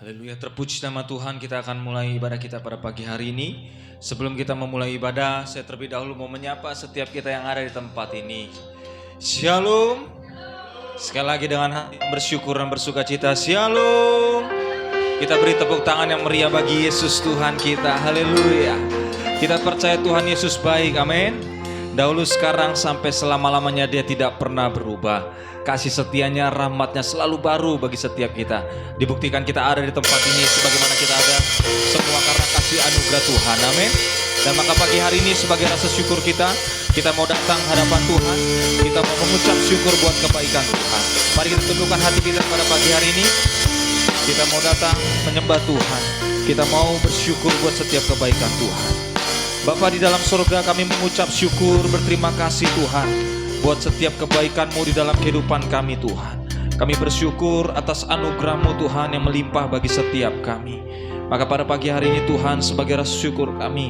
Haleluya, terpuji nama Tuhan. Kita akan mulai ibadah kita pada pagi hari ini. Sebelum kita memulai ibadah, saya terlebih dahulu mau menyapa setiap kita yang ada di tempat ini. Shalom. Sekali lagi dengan hati bersyukur dan bersukacita. Shalom. Kita beri tepuk tangan yang meriah bagi Yesus Tuhan kita. Haleluya. Kita percaya Tuhan Yesus baik. Amin. Dahulu, sekarang, sampai selama-lamanya Dia tidak pernah berubah. Kasih setianya, rahmatnya selalu baru bagi setiap kita. Dibuktikan kita ada di tempat ini sebagaimana kita ada semua karena kasih anugerah Tuhan. Amin. Dan maka pagi hari ini sebagai rasa syukur kita mau datang hadapan Tuhan. Kita mau mengucap syukur buat kebaikan Tuhan. Mari kita tundukkan hati kita pada pagi hari ini. Kita mau datang menyembah Tuhan. Kita mau bersyukur buat setiap kebaikan Tuhan. Bapa di dalam surga, kami mengucap syukur, berterima kasih Tuhan buat setiap kebaikan-Mu di dalam kehidupan kami Tuhan. Kami bersyukur atas anugerah-Mu Tuhan yang melimpah bagi setiap kami. Maka pada pagi hari ini Tuhan, sebagai rasa syukur kami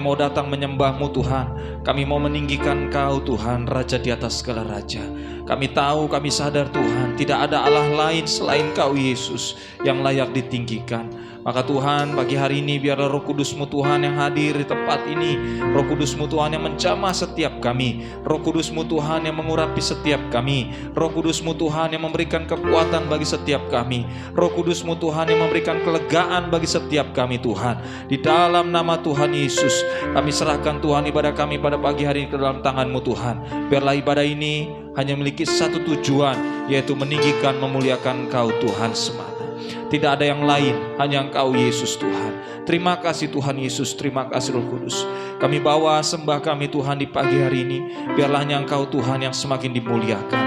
mau datang menyembah-Mu Tuhan. Kami mau meninggikan Kau Tuhan, Raja di atas segala Raja. Kami tahu, kami sadar Tuhan, tidak ada Allah lain selain Kau Yesus yang layak ditinggikan. Maka Tuhan, pagi hari ini biarlah Roh Kudus-Mu Tuhan yang hadir di tempat ini. Roh Kudus-Mu Tuhan yang menjamah setiap kami. Roh Kudus-Mu Tuhan yang mengurapi setiap kami. Roh Kudus-Mu Tuhan yang memberikan kekuatan bagi setiap kami. Roh Kudus-Mu Tuhan yang memberikan kelegaan bagi setiap kami Tuhan. Di dalam nama Tuhan Yesus, kami serahkan Tuhan ibadah kami pada pagi hari ini ke dalam tangan-Mu Tuhan. Biarlah ibadah ini hanya memiliki satu tujuan, yaitu meninggikan, memuliakan Kau Tuhan semata. Tidak ada yang lain, hanya Engkau Yesus Tuhan. Terima kasih Tuhan Yesus, terima kasih Roh Kudus. Kami bawa sembah kami Tuhan di pagi hari ini. Biarlah hanya Engkau Tuhan yang semakin dimuliakan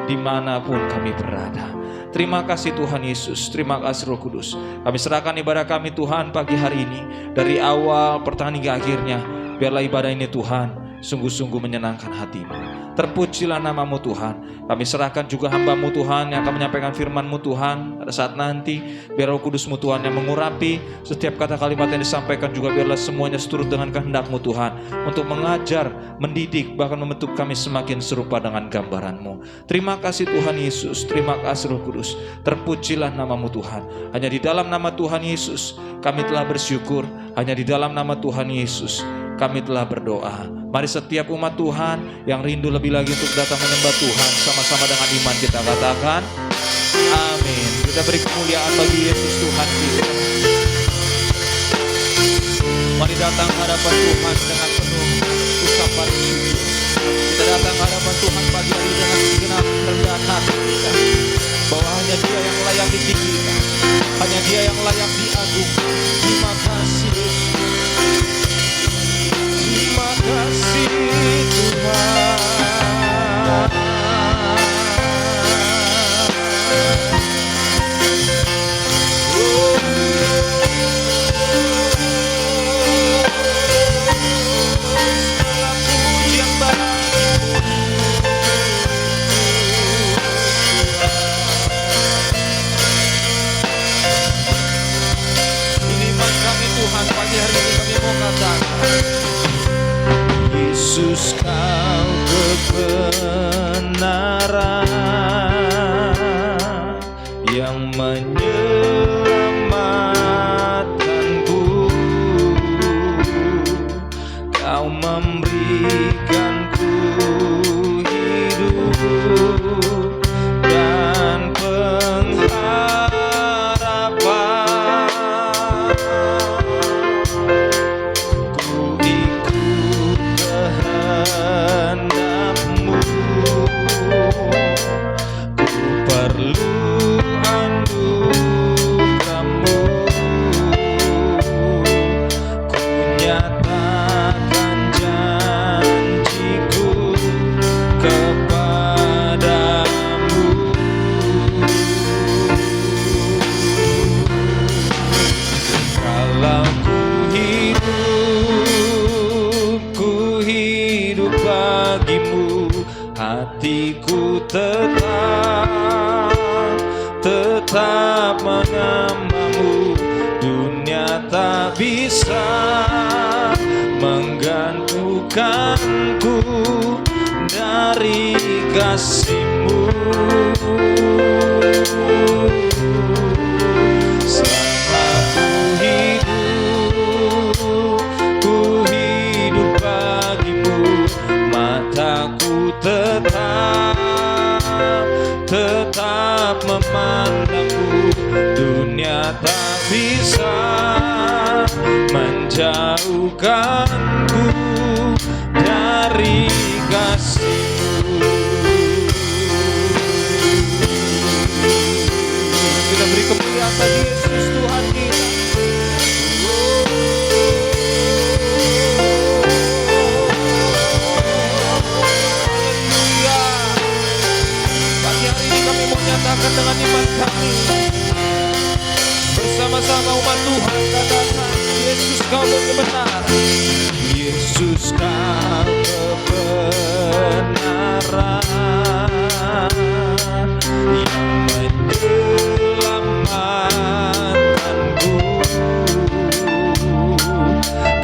dimanapun kami berada. Terima kasih Tuhan Yesus, terima kasih Roh Kudus. Kami serahkan ibadah kami Tuhan pagi hari ini. Dari awal pertengahan hingga akhirnya, biarlah ibadah ini Tuhan sungguh-sungguh menyenangkan hati-Mu. Terpujilah nama-Mu Tuhan. Kami serahkan juga hamba-Mu Tuhan yang akan menyampaikan firman-Mu Tuhan pada saat nanti. Biar Roh Kudus-Mu Tuhan yang mengurapi setiap kata kalimat yang disampaikan, juga biarlah semuanya seturut dengan kehendak-Mu Tuhan, untuk mengajar, mendidik, bahkan membentuk kami semakin serupa dengan gambaran-Mu. Terima kasih Tuhan Yesus, terima kasih Roh Kudus. Terpujilah nama-Mu Tuhan. Hanya di dalam nama Tuhan Yesus kami telah bersyukur. Hanya di dalam nama Tuhan Yesus kami telah berdoa. Mari setiap umat Tuhan yang rindu lebih lagi untuk datang menyembah Tuhan, sama-sama dengan iman kita katakan amin. Kita beri kemuliaan bagi Yesus Tuhan kita. Mari datang hadapan Tuhan dengan penuh ucapan syukur. Kita datang hadapan Tuhan pagi hari dengan segenap kerendahan hati kita, bahwa hanya Dia yang layak ditinggikan, hanya Dia yang layak diagungkan. Terima kasih Yesus. Terima kasih Tuhan. Tuhan, pagi hari ini kami mau katakan, Yesus kau kebenaran yang menyelamatkanku. Kau memberikanku hidup dan pengharapan. Ku ikut kehendak-Mu, ku perlu anugerah-Mu. Ku nyatakan janjiku kepadamu. Kalau ku hidup bagimu, hatiku tetap menyembah-Mu. Dunia tak bisa menggantungkanku dari kasih-Mu. Selama ku hidup bagimu, mataku tetap memandang-Mu. Dunia tak bisa menjauhkanku dari kasih-Mu. Kita beri kemuliaan bagi Yesus Tuhan kita. Nyatakan dengan iman kami bersama-sama umat Tuhan, katakan, Yesus kau benar. Yesus kau kebenaran yang menyelamatkanku.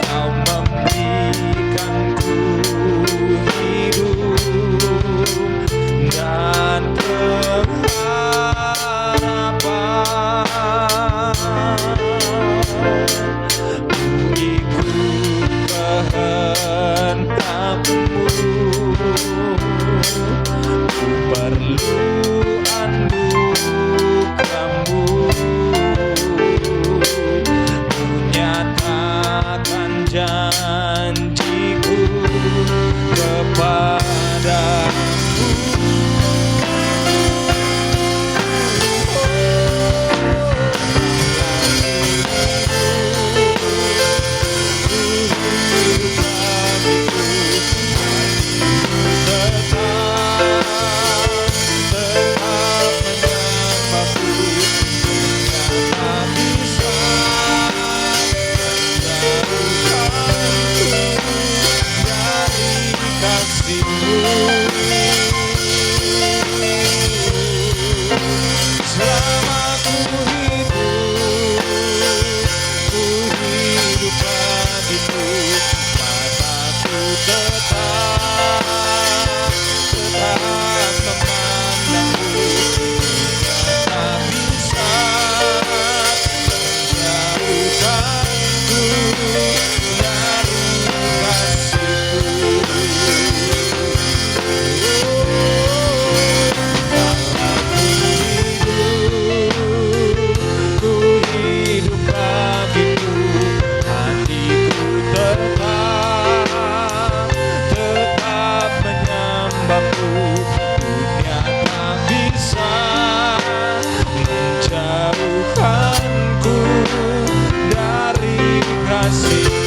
Kau memberikanku hidup dan ku ikut kehendak-Mu, ku perlu anugerah-Mu. Ku nyatakan janjiku kepadamu. Selama ku hidup bagimu, mataku tetap memandang-Mu. Tak bisa menjauhkanku dari kasih-Mu. Ku hidup bagimu, hatiku tetap menyembah-Mu. Dunia tak bisa menjauhkanku dari kasih-Mu.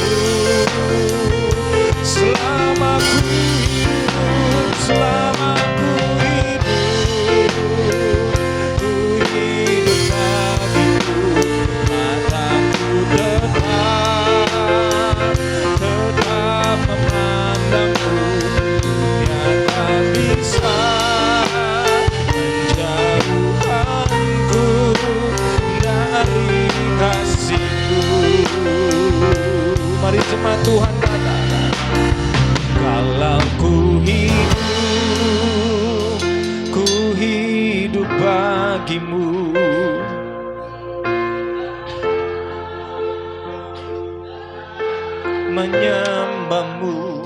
bagimu. Menyembahmu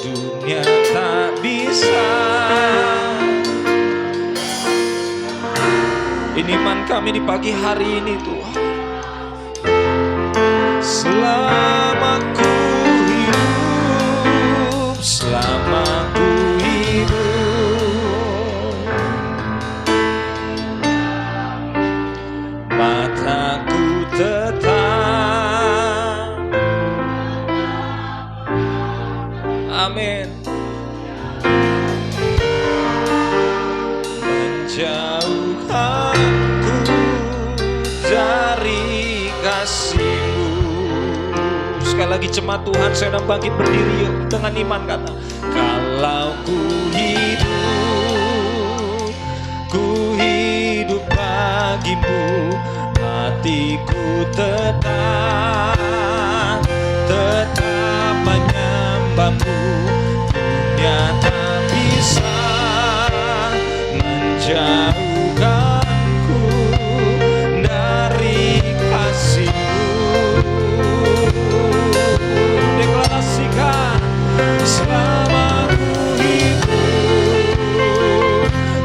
dunia tak bisa. Ini iman kami di pagi hari ini Tuhan. Selama ku hidup, selama ku hidup, mataku tetap, amin, menjauhkanku dari kasih-Mu. Sekali lagi jemaat Tuhan, saya nak bangkit berdiri yuk dengan iman kata, kalau ku hidup bagimu, hatiku tetap menyembahmu. Dunia tak bisa menjauhkanku dari kasih-Mu. Deklarasikan, selama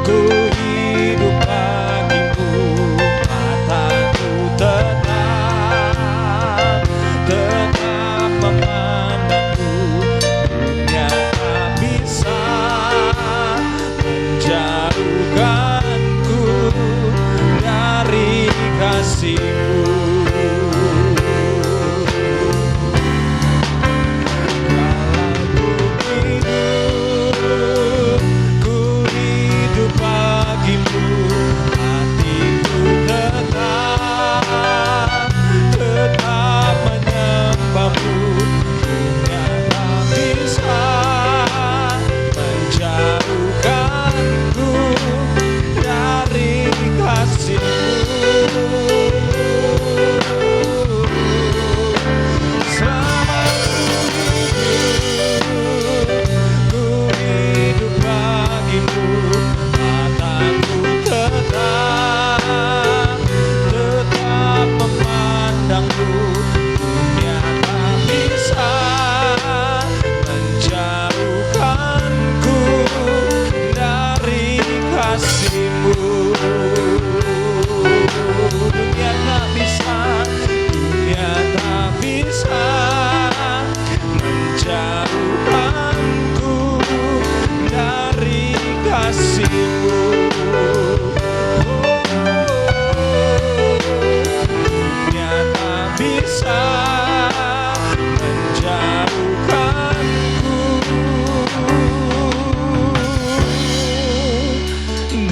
ku hidup bagimu, mataku tetap memandangmu. Dunia tak bisa menjauhkanku dari kasih-Mu.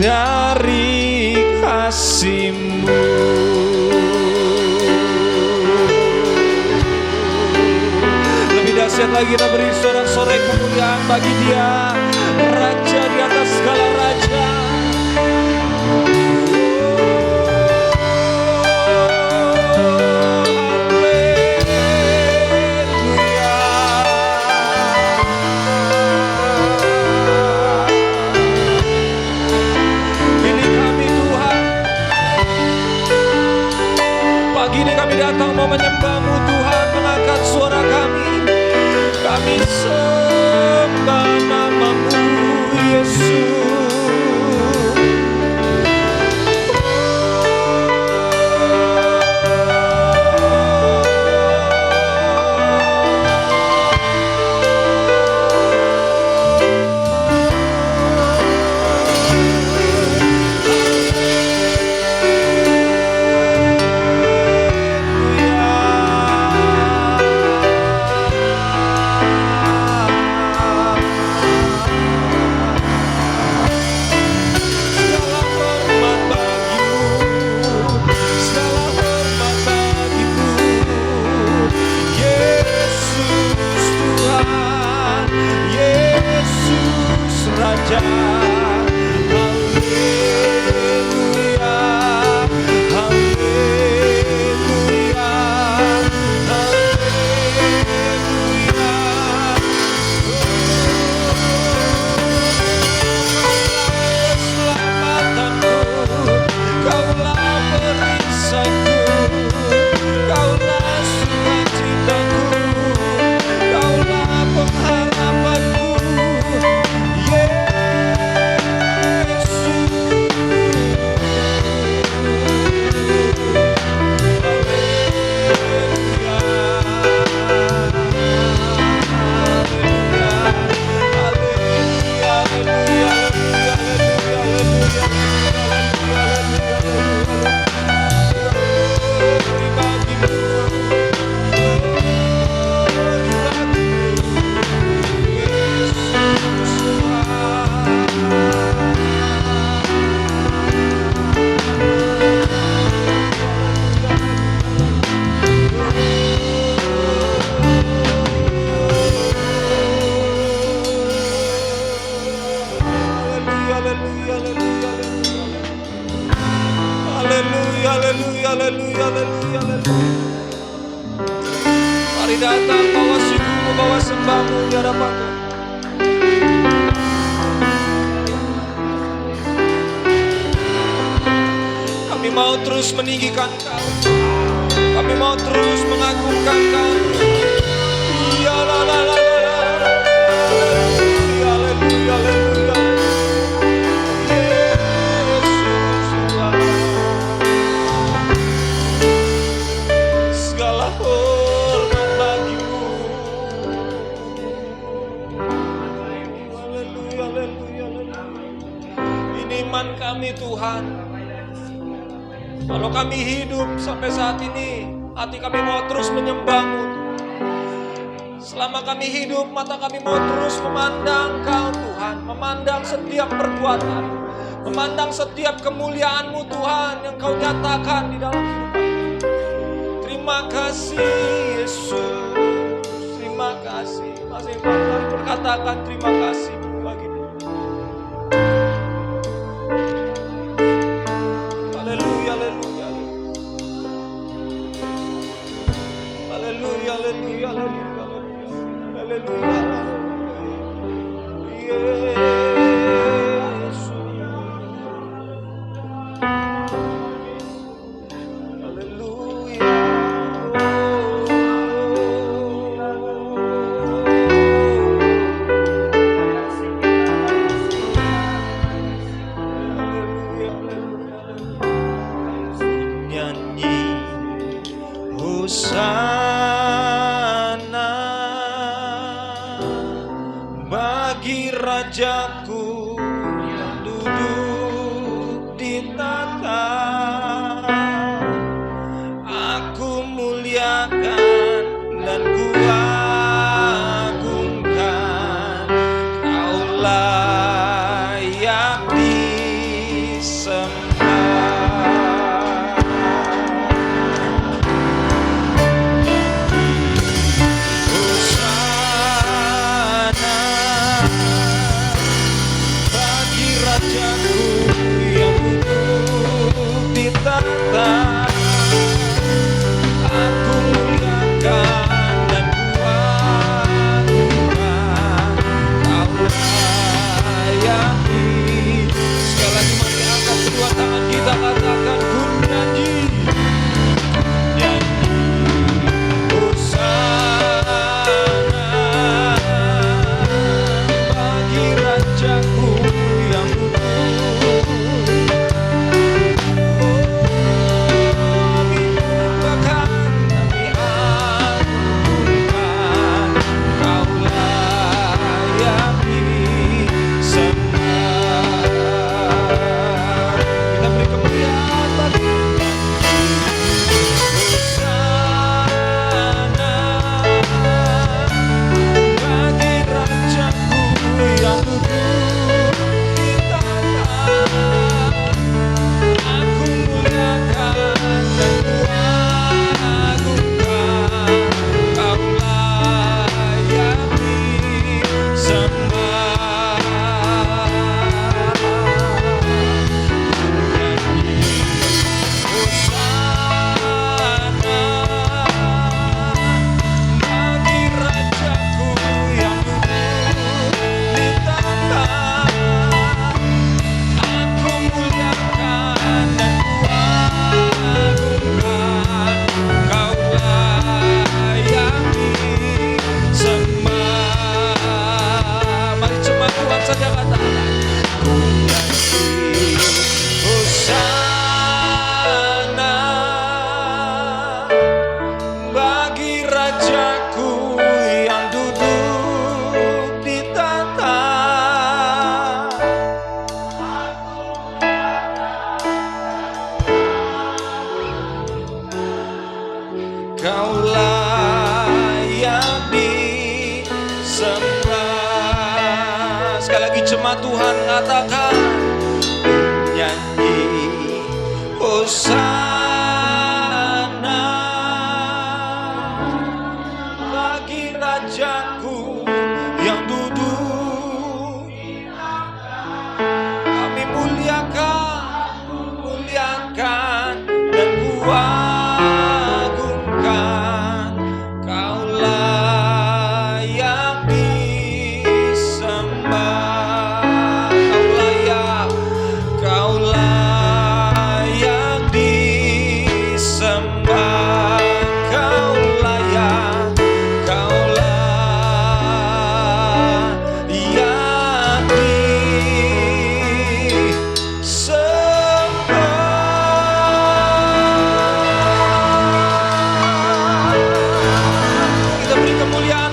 Dari kasih-Mu. Lebih dahsyat lagi kita beri sorak-sorai kemuliaan bagi Dia, Raja di atas segala raja. Datang mau menyembah-Mu Tuhan, mengangkat suara kami sembah nama-Mu haleluya, haleluya, haleluya, haleluya, haleluya, haleluya, haleluya. Mari datang bawa syukurmu, bawa sembahmu di hadapan Tuhan. Kami mau terus meninggikan Kau, kami mau terus mengagungkan Kau. Ya la la la la la, haleluya, haleluya, Yesus, segala hormat bagimu. Haleluya, haleluya, haleluya. Ini iman kami Tuhan. Kalau kami hidup sampai saat ini, hati kami mau terus menyembah-Mu. Selama kami hidup, mata kami mau terus memandang Kau Tuhan, memandang setiap perbuatan, memandang setiap kemuliaan-Mu Tuhan yang Kau nyatakan di dalam hidup kami. Terima kasih Yesus, terima kasih. Masih mari berkatakan terima kasih bagi Dia. Haleluya, haleluya, haleluya, haleluya, haleluya. Haleluya, Yesus, haleluya, nyanyi Hosana bagi Rajaku yang duduk di tahta. Aku muliakan dan kuagungkan, Kau layak disembah. Hosana bagi Rajaku yang duduk di tahta. Aku muliakan dan kuagungkan, Kau layak di. Sekali lagi mari angkat kedua tangan kita, katakan ku nyanyi, nyanyi Hosana bagi Rajaku yang duduk. Kami menyembahkan, kami agungkan, Kau layak disembah. Kita beri kemuliaan bagi Hosana bagi Rajaku yang duduk di tahta. Aku muliakan dan kuagungkan, Kau layak disembah. Nyanyi Hosana bagi Rajaku yang duduk di tahta. Aku muliakan dan kuagungkan, Kau layak disembah. Mari cuma Tuhan saja katakan, ku nyanyi Hosana bagi Rajaku yang duduk di tahta. Kau layak disembah. Sekali lagi jemaat Tuhan katakan, nyanyi Hosana bagi Rajaku yang duduk. muliakan dan kuagungkan. Kau layak disembah, kau layak disembah, kau layak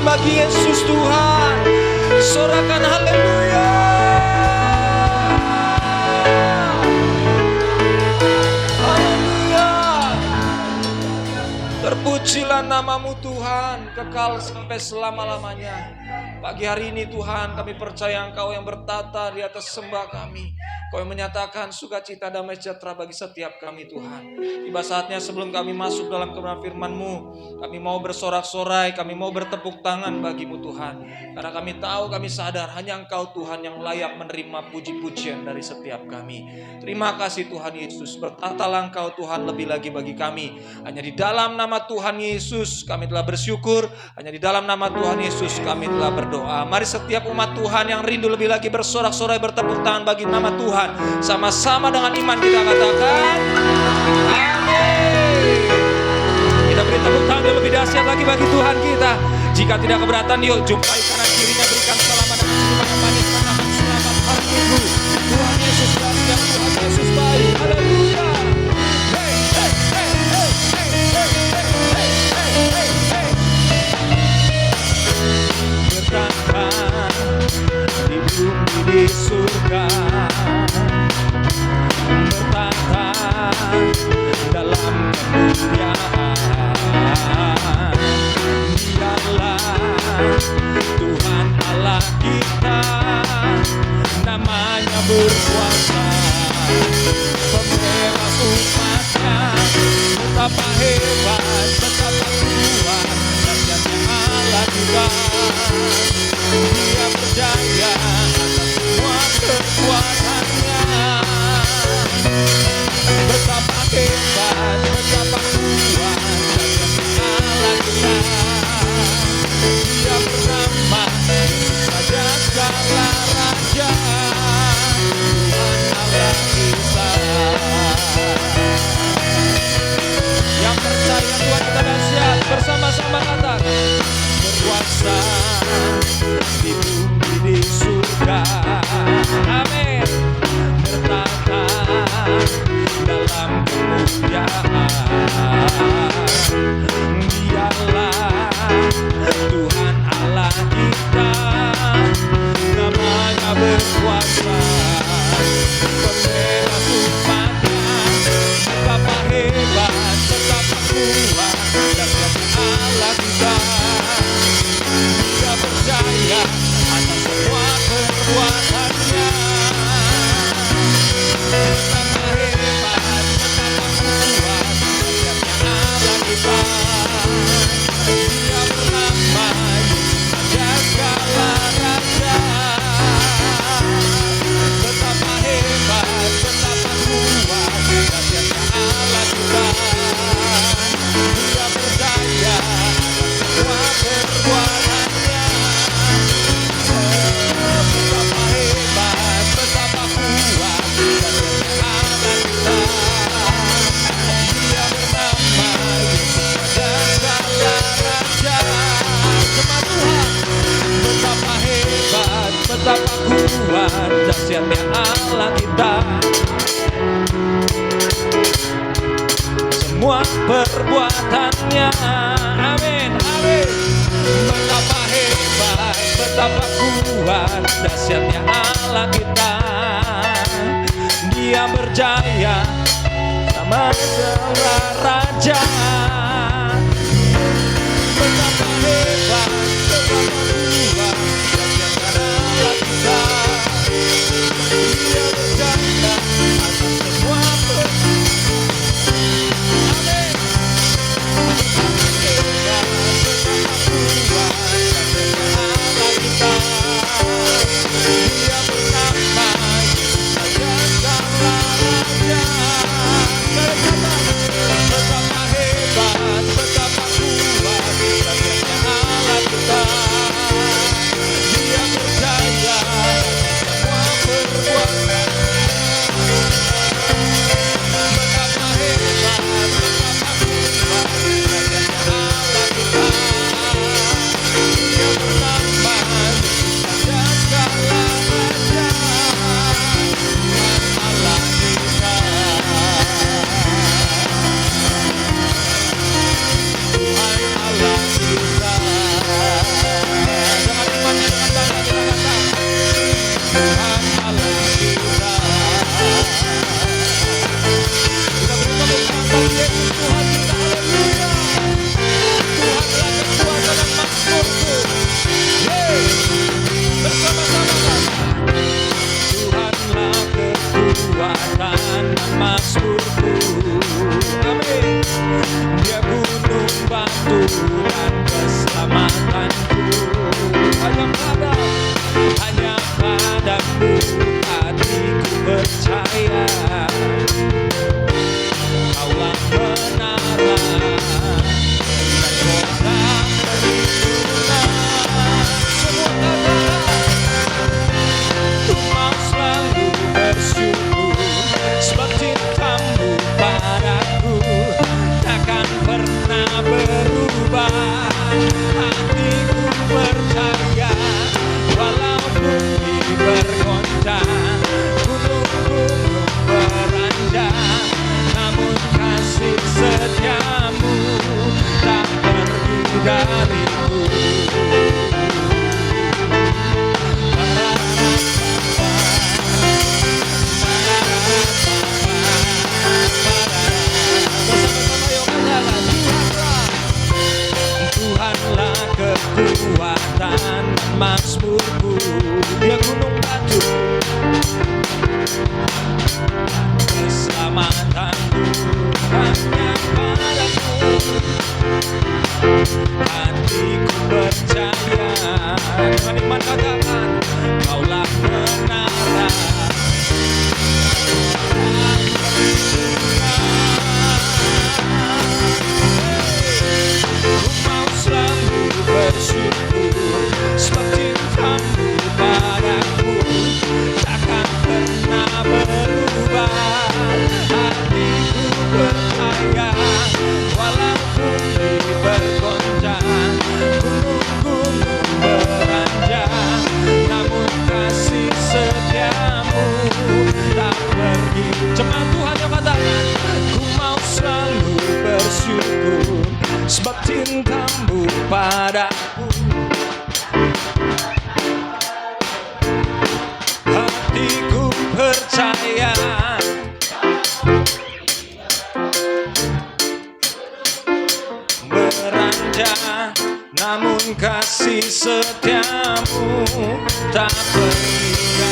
bagi Yesus Tuhan. Sorakan haleluya. Haleluya. Terpujilah namamu Tuhan, kekal sampai selama-lamanya. Pagi hari ini Tuhan, kami percaya Engkau yang bertata di atas sembah kami. Kau yang menyatakan sukacita damai sejahtera bagi setiap kami Tuhan. Tiba saatnya sebelum kami masuk dalam kebenaran firman-Mu, kami mau bersorak-sorai, kami mau bertepuk tangan bagi-Mu Tuhan. Karena kami tahu, kami sadar hanya Engkau Tuhan yang layak menerima puji-pujian dari setiap kami. Terima kasih Tuhan Yesus, bertatalah Engkau Tuhan lebih lagi bagi kami. Hanya di dalam nama Tuhan Yesus kami telah bersyukur, hanya di dalam nama Tuhan Yesus kami telah berdoa. Mari setiap umat Tuhan yang rindu lebih lagi bersorak-sorai, bertepuk tangan bagi nama Tuhan. Sama-sama dengan iman kita katakan amin. Kita beri tepuk tangan yang lebih dahsyat lagi bagi Tuhan kita. Jika tidak keberatan, yuk jumpai kanan kirinya, berikan selamat dan senyuman yang manis. Katakan selamat hari Minggu. Tuhan Yesus dahsyat, Tuhan Yesus baik. Haleluya. Bertata di bumi di surga, bertata dalam kemuliaan. Dialah Tuhan Allah kita, namanya berkuasa, pembebas umatnya. Betapa hebat, betapa kuat dahsyatnya Allah kita. Dia berjaya atas semua kekuatannya. Betapa hebat, betapa kuat dahsyatnya Allah kita. Dia bernama Yesus Raja segala raja, Tuhan Allah kita. Yang percaya Tuhan kita dahsyat, bersama-sama katakan berkuasa di bumi di surga, amin. Bertata dalam kemuliaan. Dialah Tuhan Allah kita, namanya berkuasa, pembebas umatnya. Betapa hebat, betapa kuat dahsyatnya Allah kita. Dia berjaya atas semua perbuatannya. Betapa hebat, betapa kuat dahsyatnya Allah kita. Dia bernama Yesus Raja segala raja. Betapa hebat, betapa kuat dahsyatnya Allah kita. Dia berjaya atas semua perbuatannya. Betapa hebat, betapa kuat dahsyatnya Allah kita. Dia bernama Yesus Raja segala raja. Jemaat Tuhan, betapa hebat, betapa kuat dahsyatnya Allah kita. Semua perbuatannya, amin, amin. Betapa hebat, betapa kuat dahsyatnya Allah kita. Dia berjaya sama segala raja. Betapa hebat, betapa kuat dahsyatnya Allah kita. Dia berjaya atas semua Dia bernama Yesus Raja segala Mazmurku. Amin. Dia gunung batu dan keselamatanku. Hanya padamu hatiku percaya. Kaulah menara dan kota perlindungan. Semua katakan, ku mau selalu bersyukur, sebab cintamu padaku takkan pernah berubah. Hatiku percaya, walaupun bumi bergoncang, gunung-gunung beranjak, namun kasih setiamu tak pergi dariku. Tuhanlah kekuatan Mazmurku. Dia gunung batu keselamatanku. Hanya padamu hatiku percaya. Dengan iman katakan, kaulah menara. Ku mau selalu bersyukur, sebab cintamu padaku takkan pernah berubah. Hatiku percaya, walaupun bumi bergoncang, gunung-gunung beranjak, namun kasih setiamu tak pergi. Jemaat Tuhan yang katakan, ku mau selalu bersyukur, sebab cintamu padaku. Hatiku percaya, beranjak, namun kasih setiamu tak pergi dariku.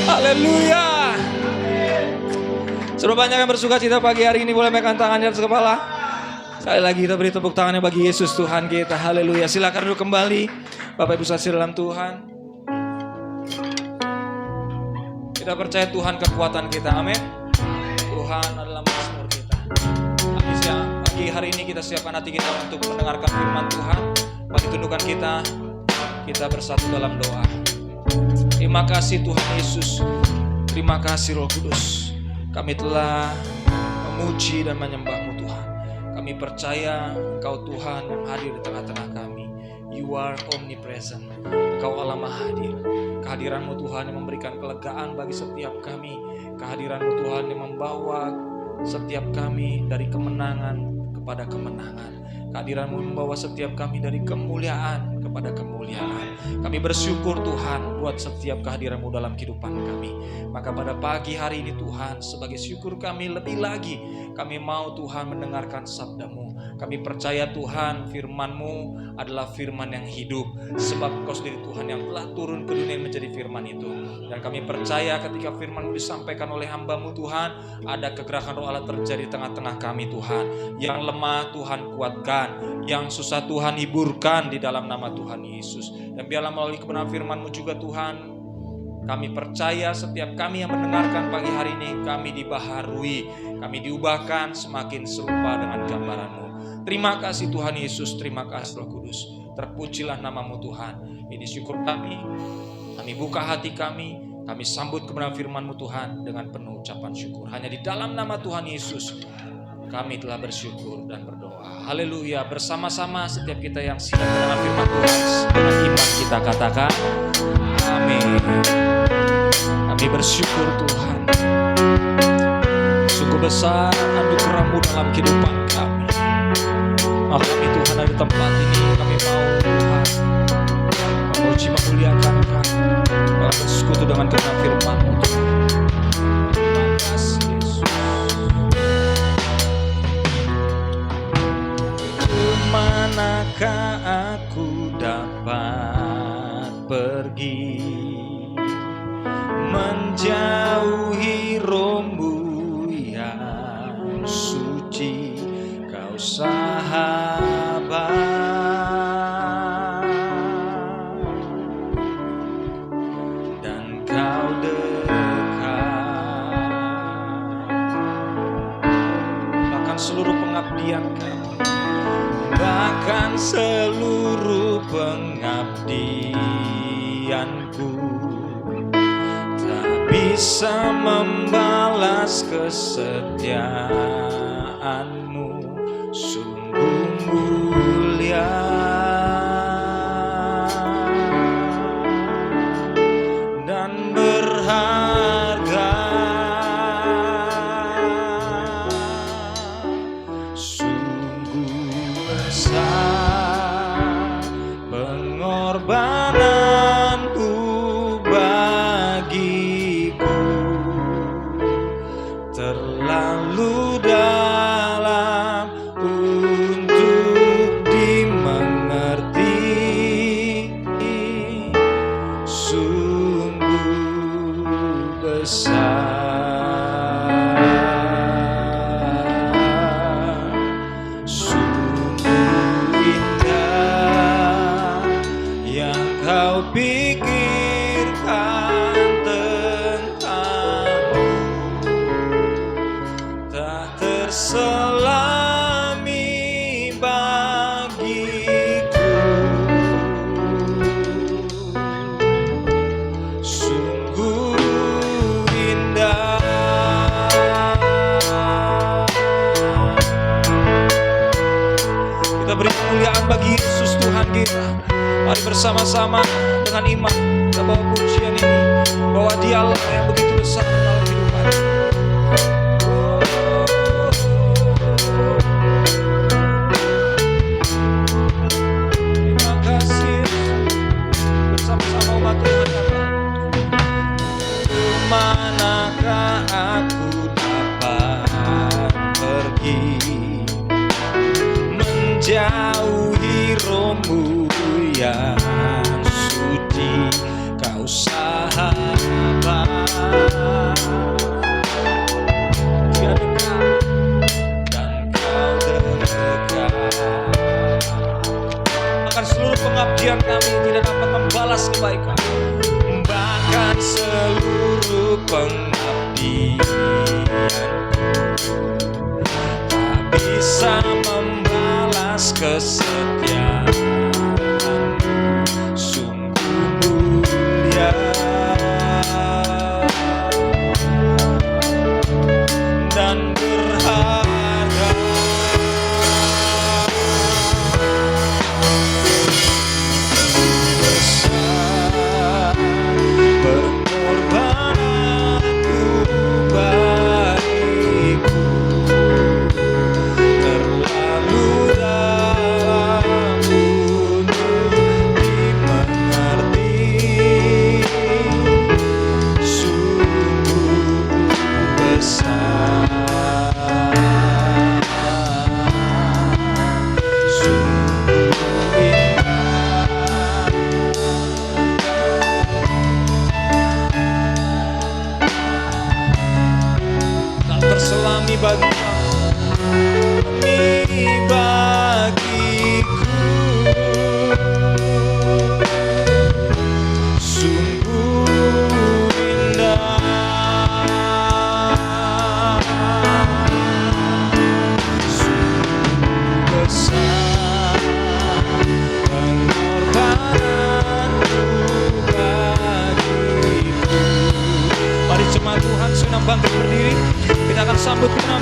Haleluya. Sudah banyak yang bersuka cita pagi hari ini, boleh megang tangannya atas kepala. Sekali lagi kita beri tepuk tangannya bagi Yesus Tuhan kita. Haleluya. Silakan duduk kembali Bapak Ibu saudara dalam Tuhan. Kita percaya Tuhan kekuatan kita. Amin. Tuhan adalah Mazmur kita. Pagi hari ini kita siapkan hati kita untuk mendengarkan firman Tuhan. Bagi tundukan kita bersatu dalam doa. Terima kasih Tuhan Yesus. Terima kasih Roh Kudus. Kami telah memuji dan menyembah-Mu Tuhan. Kami percaya Engkau Tuhan yang hadir di tengah-tengah kami. You are omnipresent. Engkau Allah Maha Hadir. Kehadiran-Mu Tuhan yang memberikan kelegaan bagi setiap kami. Kehadiran-Mu Tuhan yang membawa setiap kami dari kemenangan kepada kemenangan. Kehadiran-Mu membawa setiap kami dari kemuliaan kepada kemuliaan. Kami bersyukur Tuhan buat setiap kehadiran-Mu dalam kehidupan kami. Maka pada pagi hari ini Tuhan, sebagai syukur kami lebih lagi, kami mau Tuhan mendengarkan sabda-Mu. Kami percaya Tuhan firman-Mu adalah firman yang hidup, sebab Engkau sendiri Tuhan yang telah turun ke dunia menjadi firman itu. Dan kami percaya ketika firman-Mu disampaikan oleh hamba-Mu Tuhan, ada kegerakan Roh Allah terjadi di tengah-tengah kami Tuhan. Yang lemah Tuhan kuatkan, yang susah Tuhan hiburkan di dalam nama Tuhan Yesus. Dan biarlah melalui kebenaran firman-Mu juga Tuhan, kami percaya setiap kami yang mendengarkan pagi hari ini, kami dibaharui, kami diubahkan semakin serupa dengan gambaran-Mu. Terima kasih Tuhan Yesus, terima kasih Roh Kudus. Terpujilah nama-Mu Tuhan. Ini syukur kami. Kami buka hati kami sambut kebenaran firman-Mu Tuhan dengan penuh ucapan syukur. Hanya di dalam nama Tuhan Yesus kami telah bersyukur dan berdoa. Haleluya. Bersama-sama setiap kita yang siap mendengar firman Tuhan, dengan iman kita katakan amin. Kami bersyukur Tuhan, sungguh besar anugerah-Mu dalam kehidupan kami. Maka kami Tuhan ada di tempat ini, kami mau Tuhan memuji memuliakan Kami, bersekutu dengan kebenaran firman-Mu Tuhan. Terima kasih Yesus. Kemanakah aku dapat pergi, menjauhi Roh-Mu yang suci, Kau sahabat, dan Kau dekat. Bahkan seluruh pengabdian Kami, bahkan seluruh pengabdianku tak bisa membalas kesetiaan-Mu, sungguh mulia. Dan berharga, sungguh besar pengorbanan-Mu bagiku, terlalu dalam untuk dimengerti, sungguh besar, sungguh indah yang Kau pikirkan tentang-Mu, tak terselami bagiku, sungguh indah. Kita beri kemuliaan bagi Yesus Tuhan kita. Mari bersama-sama dengan iman kita bawa pujian ini, bahwa Dialah yang begitu besar dalam kehidupan. Terima kasih. Bersama-sama umat Tuhan kata, kemanakah aku dapat pergi, menjauhi Roh-Mu yang suci, Kau sahabat, Dia dekat dan Kau dekat. Bahkan seluruh pengabdian kami tidak dapat membalas kebaikan, bahkan seluruh pengabdianku tak bisa membalas kesetiaan-Mu, sungguh mulia. Dan berharga, besar pengorbanan-Mu bagiku, terlalu dalam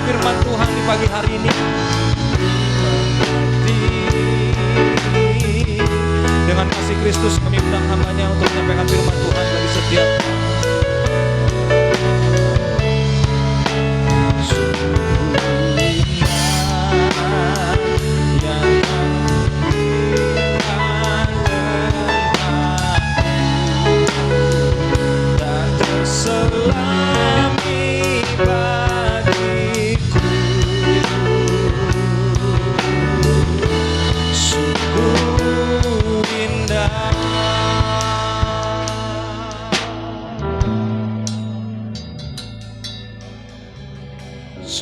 firman Tuhan di pagi hari ini. Dengan kasih Kristus kami undang hamba-Nya untuk menyampaikan firman Tuhan bagi setiap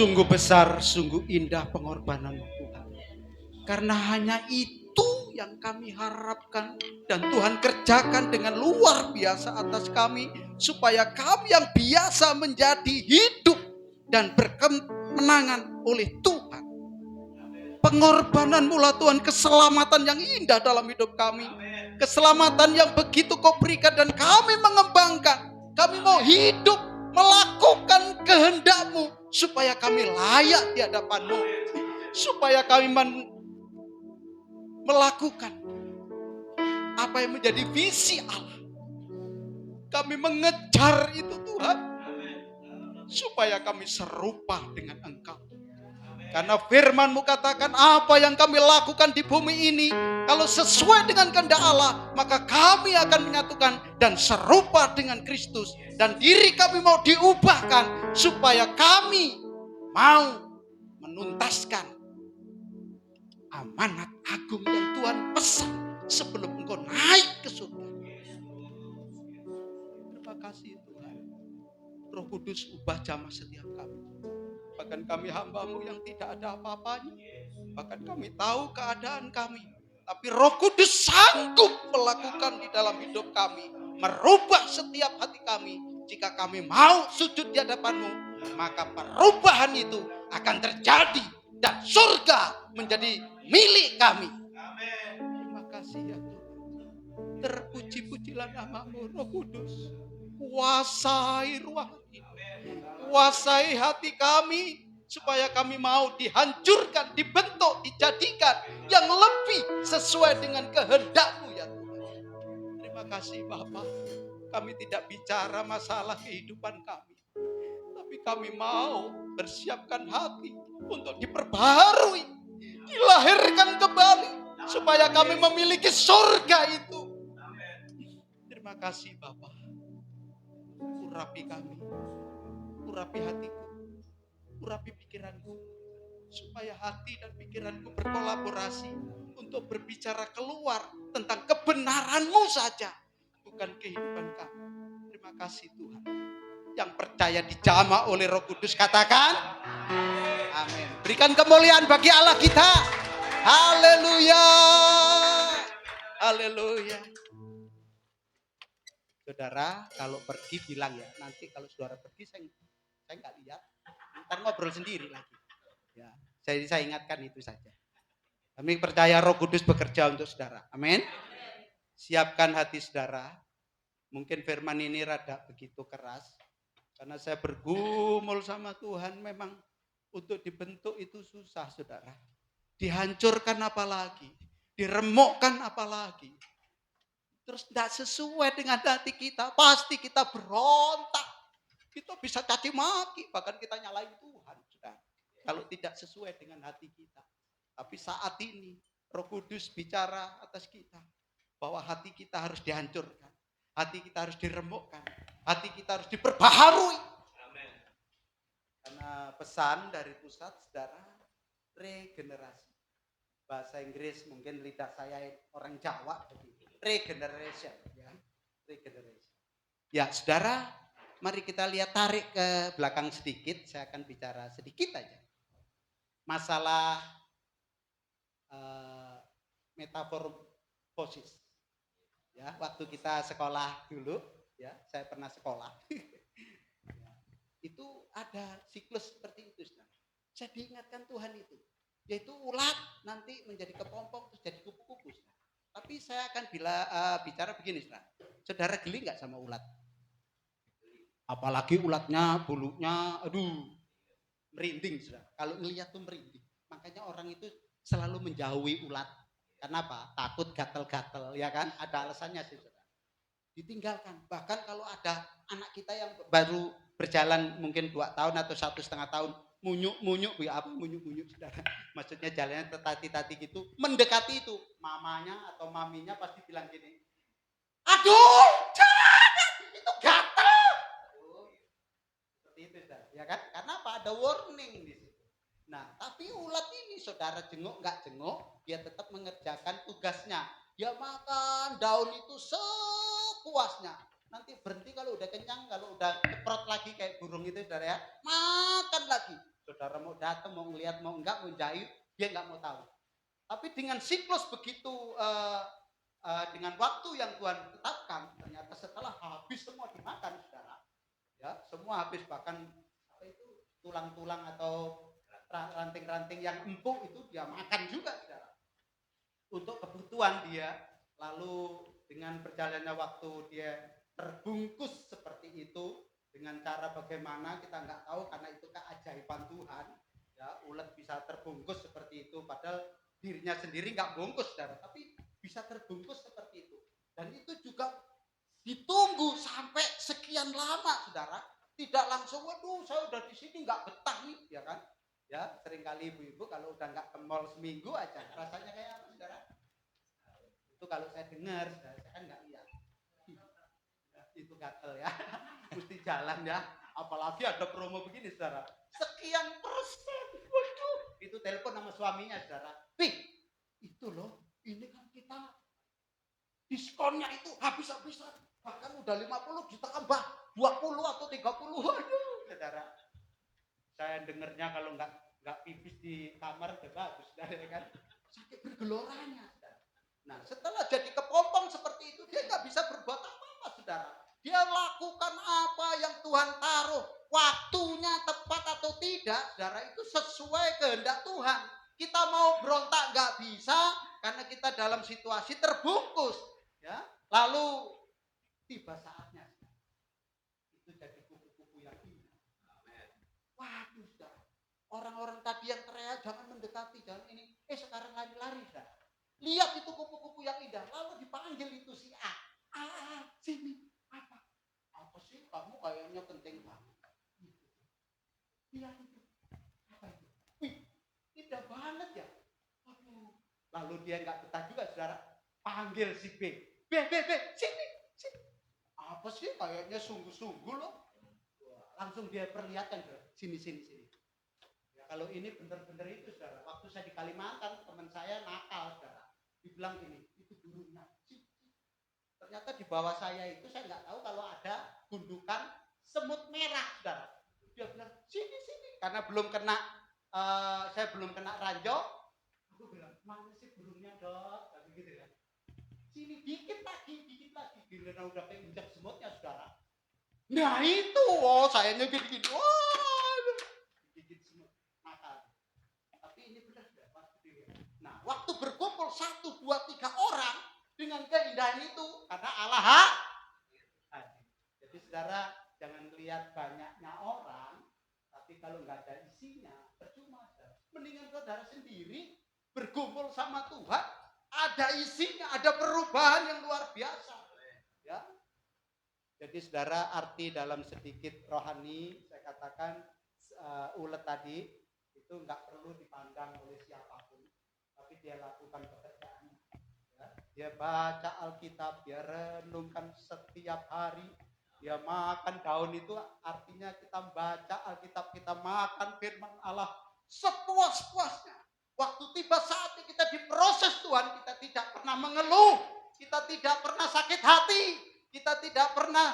Sungguh besar, sungguh indah pengorbanan Tuhan. Karena hanya itu yang kami harapkan. Dan Tuhan kerjakan dengan luar biasa atas kami. Supaya kami yang biasa menjadi hidup dan berkemenangan oleh Tuhan. Pengorbanan mula Tuhan, keselamatan yang indah dalam hidup kami. Keselamatan yang begitu Kau berikan dan kami mengembangkan. Kami mau hidup, melakukan kehendak-Mu. Supaya kami layak di hadapan-Mu. Supaya kami melakukan apa yang menjadi visi Allah. Kami mengejar itu Tuhan. Supaya kami serupa dengan Engkau. Karena firman-Mu katakan apa yang kami lakukan di bumi ini. Kalau sesuai dengan kehendak Allah. Maka kami akan menyatukan dan serupa dengan Kristus. Dan diri kami mau diubahkan. Supaya kami mau menuntaskan amanat agung yang Tuhan pesan. Sebelum Engkau naik ke surga. Terima kasih Tuhan. Roh Kudus ubah jamah setiap kami. Bahkan kami hamba-Mu yang tidak ada apa-apanya. Bahkan kami tahu keadaan kami. Tapi Roh Kudus sanggup melakukan di dalam hidup kami. Merubah setiap hati kami. Jika kami mau sujud di hadapan-Mu, maka perubahan itu akan terjadi. Dan surga menjadi milik kami. Terima kasih ya Tuhan. Terpuji-pujilah nama-Mu Roh Kudus. Kuasai ruang ini. Kuasai hati kami. Supaya kami mau dihancurkan, dibentuk, dijadikan yang lebih sesuai dengan kehendak-Mu ya Tuhan. Terima kasih Bapa. Kami tidak bicara masalah kehidupan kami. Tapi kami mau bersiapkan hati untuk diperbaharui. Dilahirkan kembali. Supaya kami memiliki surga itu. Terima kasih Bapa. Urapi kami. Urapi hatiku. Urapi pikiranku. Supaya hati dan pikiranku berkolaborasi. Untuk berbicara keluar tentang kebenaran-Mu saja. Bukan kehidupan kami. Terima kasih Tuhan. Yang percaya dijamah oleh Roh Kudus katakan amin. Berikan kemuliaan bagi Allah kita. Haleluya. Haleluya. Saudara kalau pergi bilang ya. Nanti kalau saudara pergi saya nggak lihat. Ntar ngobrol sendiri lagi. Ya, saya ingatkan itu saja. Kami percaya Roh Kudus bekerja untuk saudara. Amin. Siapkan hati saudara. Mungkin firman ini rada begitu keras. Karena saya bergumul sama Tuhan. Memang untuk dibentuk itu susah saudara. Dihancurkan apalagi. Diremukkan apalagi. Terus tidak sesuai dengan hati kita. Pasti kita berontak. Kita bisa caci maki. Bahkan kita nyalain Tuhan. Saudara. Kalau tidak sesuai dengan hati kita. Tapi saat ini Roh Kudus bicara atas kita. Bahwa hati kita harus dihancurkan. Hati kita harus diremukkan. Hati kita harus diperbaharui. Amen. Karena pesan dari pusat saudara, regenerasi. Bahasa Inggris mungkin lidah saya orang Jawa. Regeneration. Ya. Regeneration. Ya saudara, mari kita lihat tarik ke belakang sedikit. Saya akan bicara sedikit aja. Masalah metamorfosis. Ya, waktu kita sekolah dulu, ya, saya pernah sekolah. Ya, itu ada siklus seperti itu, saudara. Saya diingatkan Tuhan itu, yaitu ulat nanti menjadi kepompong terus jadi kupu-kupu. Tapi saya akan bicara begini, saudara. Saudara geli nggak sama ulat? Apalagi ulatnya, bulunya, aduh. merinding, saudara. Kalau ngelihat tuh merinding. Makanya orang itu selalu menjauhi ulat. Kenapa? Takut gatel-gatel, ya kan? Ada alasannya sih, saudara. Ditinggalkan. Bahkan kalau ada anak kita yang baru berjalan mungkin 2 tahun atau 1,5 tahun, munyuk-munyuk, apa munyuk-munyuk, saudara? Maksudnya jalannya tertati-tati gitu, mendekati itu, mamanya atau maminya pasti bilang gini, aduh, jangan, itu gatel. Seperti itu, saudara. Ya kan? Karena apa? Ada warning di situ. Nah, tapi ulat ini saudara jenguk nggak jenguk, dia tetap mengerjakan tugasnya. Dia makan daun itu sepuasnya. Nanti berhenti kalau udah kenyang, kalau udah keprot lagi kayak burung itu, saudara ya. Makan lagi. Saudara mau datang, mau ngeliat, mau enggak, mau jahit, dia nggak mau tahu. Tapi dengan siklus begitu, dengan waktu yang Tuhan tetapkan, ternyata setelah habis semua dimakan, saudara. Ya, semua habis, bahkan apa itu tulang-tulang atau ranting-ranting yang empuk itu dia makan juga, saudara. Untuk kebutuhan dia. Lalu dengan berjalannya waktu dia terbungkus seperti itu, dengan cara bagaimana kita nggak tahu, karena itu keajaiban Tuhan. Ya, ulat bisa terbungkus seperti itu, padahal dirinya sendiri nggak bungkus, saudara, tapi bisa terbungkus seperti itu. Dan itu juga ditunggu sampai sekian lama, saudara. Tidak langsung, waduh saya udah di sini nggak betah nih, ya kan? Ya, seringkali ibu-ibu kalau udah nggak ke mall seminggu aja, rasanya kayak apa, saudara? Itu kalau saya dengar, saudara, saya kan nggak lihat. Itu gatel ya, mesti jalan ya. Apalagi ada promo begini, saudara. Sekian persen, waduh. Itu telepon sama suaminya, saudara. Pih, itu loh, ini kan kita diskonnya itu habis-habisan. Bahkan udah 50 ditambah 20 atau 30. Waduh, saudara. Saya dengernya kalau nggak pipis di kamar udah bagus, saudara kan. Sakit bergeloranya, saudara. Nah, setelah jadi kepompong seperti itu, dia nggak bisa berbuat apa-apa, saudara. Dia lakukan apa yang Tuhan taruh. Waktunya tepat atau tidak, saudara, itu sesuai kehendak Tuhan. Kita mau berontak nggak bisa, karena kita dalam situasi terbungkus. Ya, lalu tiba saatnya itu jadi kupu-kupu yang indah. Waduh, saudara. Orang-orang tadi yang teriak jangan mendekati, jangan ini, sekarang lari-lari, saudara. Lihat itu kupu-kupu yang indah, lalu dipanggil itu si A. Sini, apa? Apa sih kamu kayaknya penting banget? Lihat itu, apa itu? Wih, indah banget ya. Aduh. Lalu dia nggak betah juga, saudara. Panggil si B. B, sini. Apa sih kayaknya sungguh-sungguh loh. Langsung dia perlihatkan, saudara. Sini. Ya, kalau ini bener-bener itu, saudara. Waktu saya di Kalimantan, teman saya nakal, saudara. Dibilang gini, itu burungnya. Ternyata di bawah saya itu saya nggak tahu kalau ada gundukan semut merah, saudara. Dia bilang, sini. Karena saya belum kena ranjau. Aku bilang, mana sih burungnya, Dok? Tapi gitu ya. Sini dikit lagi. Giliran udah kayak injak semutnya, saudara. Nah itu, sayanya gini. Gigit semut, nakal. Tapi ini benar, nah, waktu berkumpul 1, 2, 3 orang dengan keindahan itu, karena Allah jadi saudara jangan lihat banyaknya orang, tapi kalau nggak ada isinya percuma, saudara. Mendingan saudara sendiri berkumpul sama Tuhan, ada isinya, ada perubahan yang luar biasa, ya. Jadi saudara, arti dalam sedikit rohani saya katakan, ulet tadi itu nggak perlu dipandang oleh siapapun, tapi dia lakukan pekerjaannya. Ya, dia baca Alkitab, dia renungkan setiap hari, dia makan daun itu, artinya kita baca Alkitab, kita makan firman Allah sepuas-puasnya. Waktu tiba saatnya kita diproses Tuhan, kita tidak pernah mengeluh, kita tidak pernah sakit hati, kita tidak pernah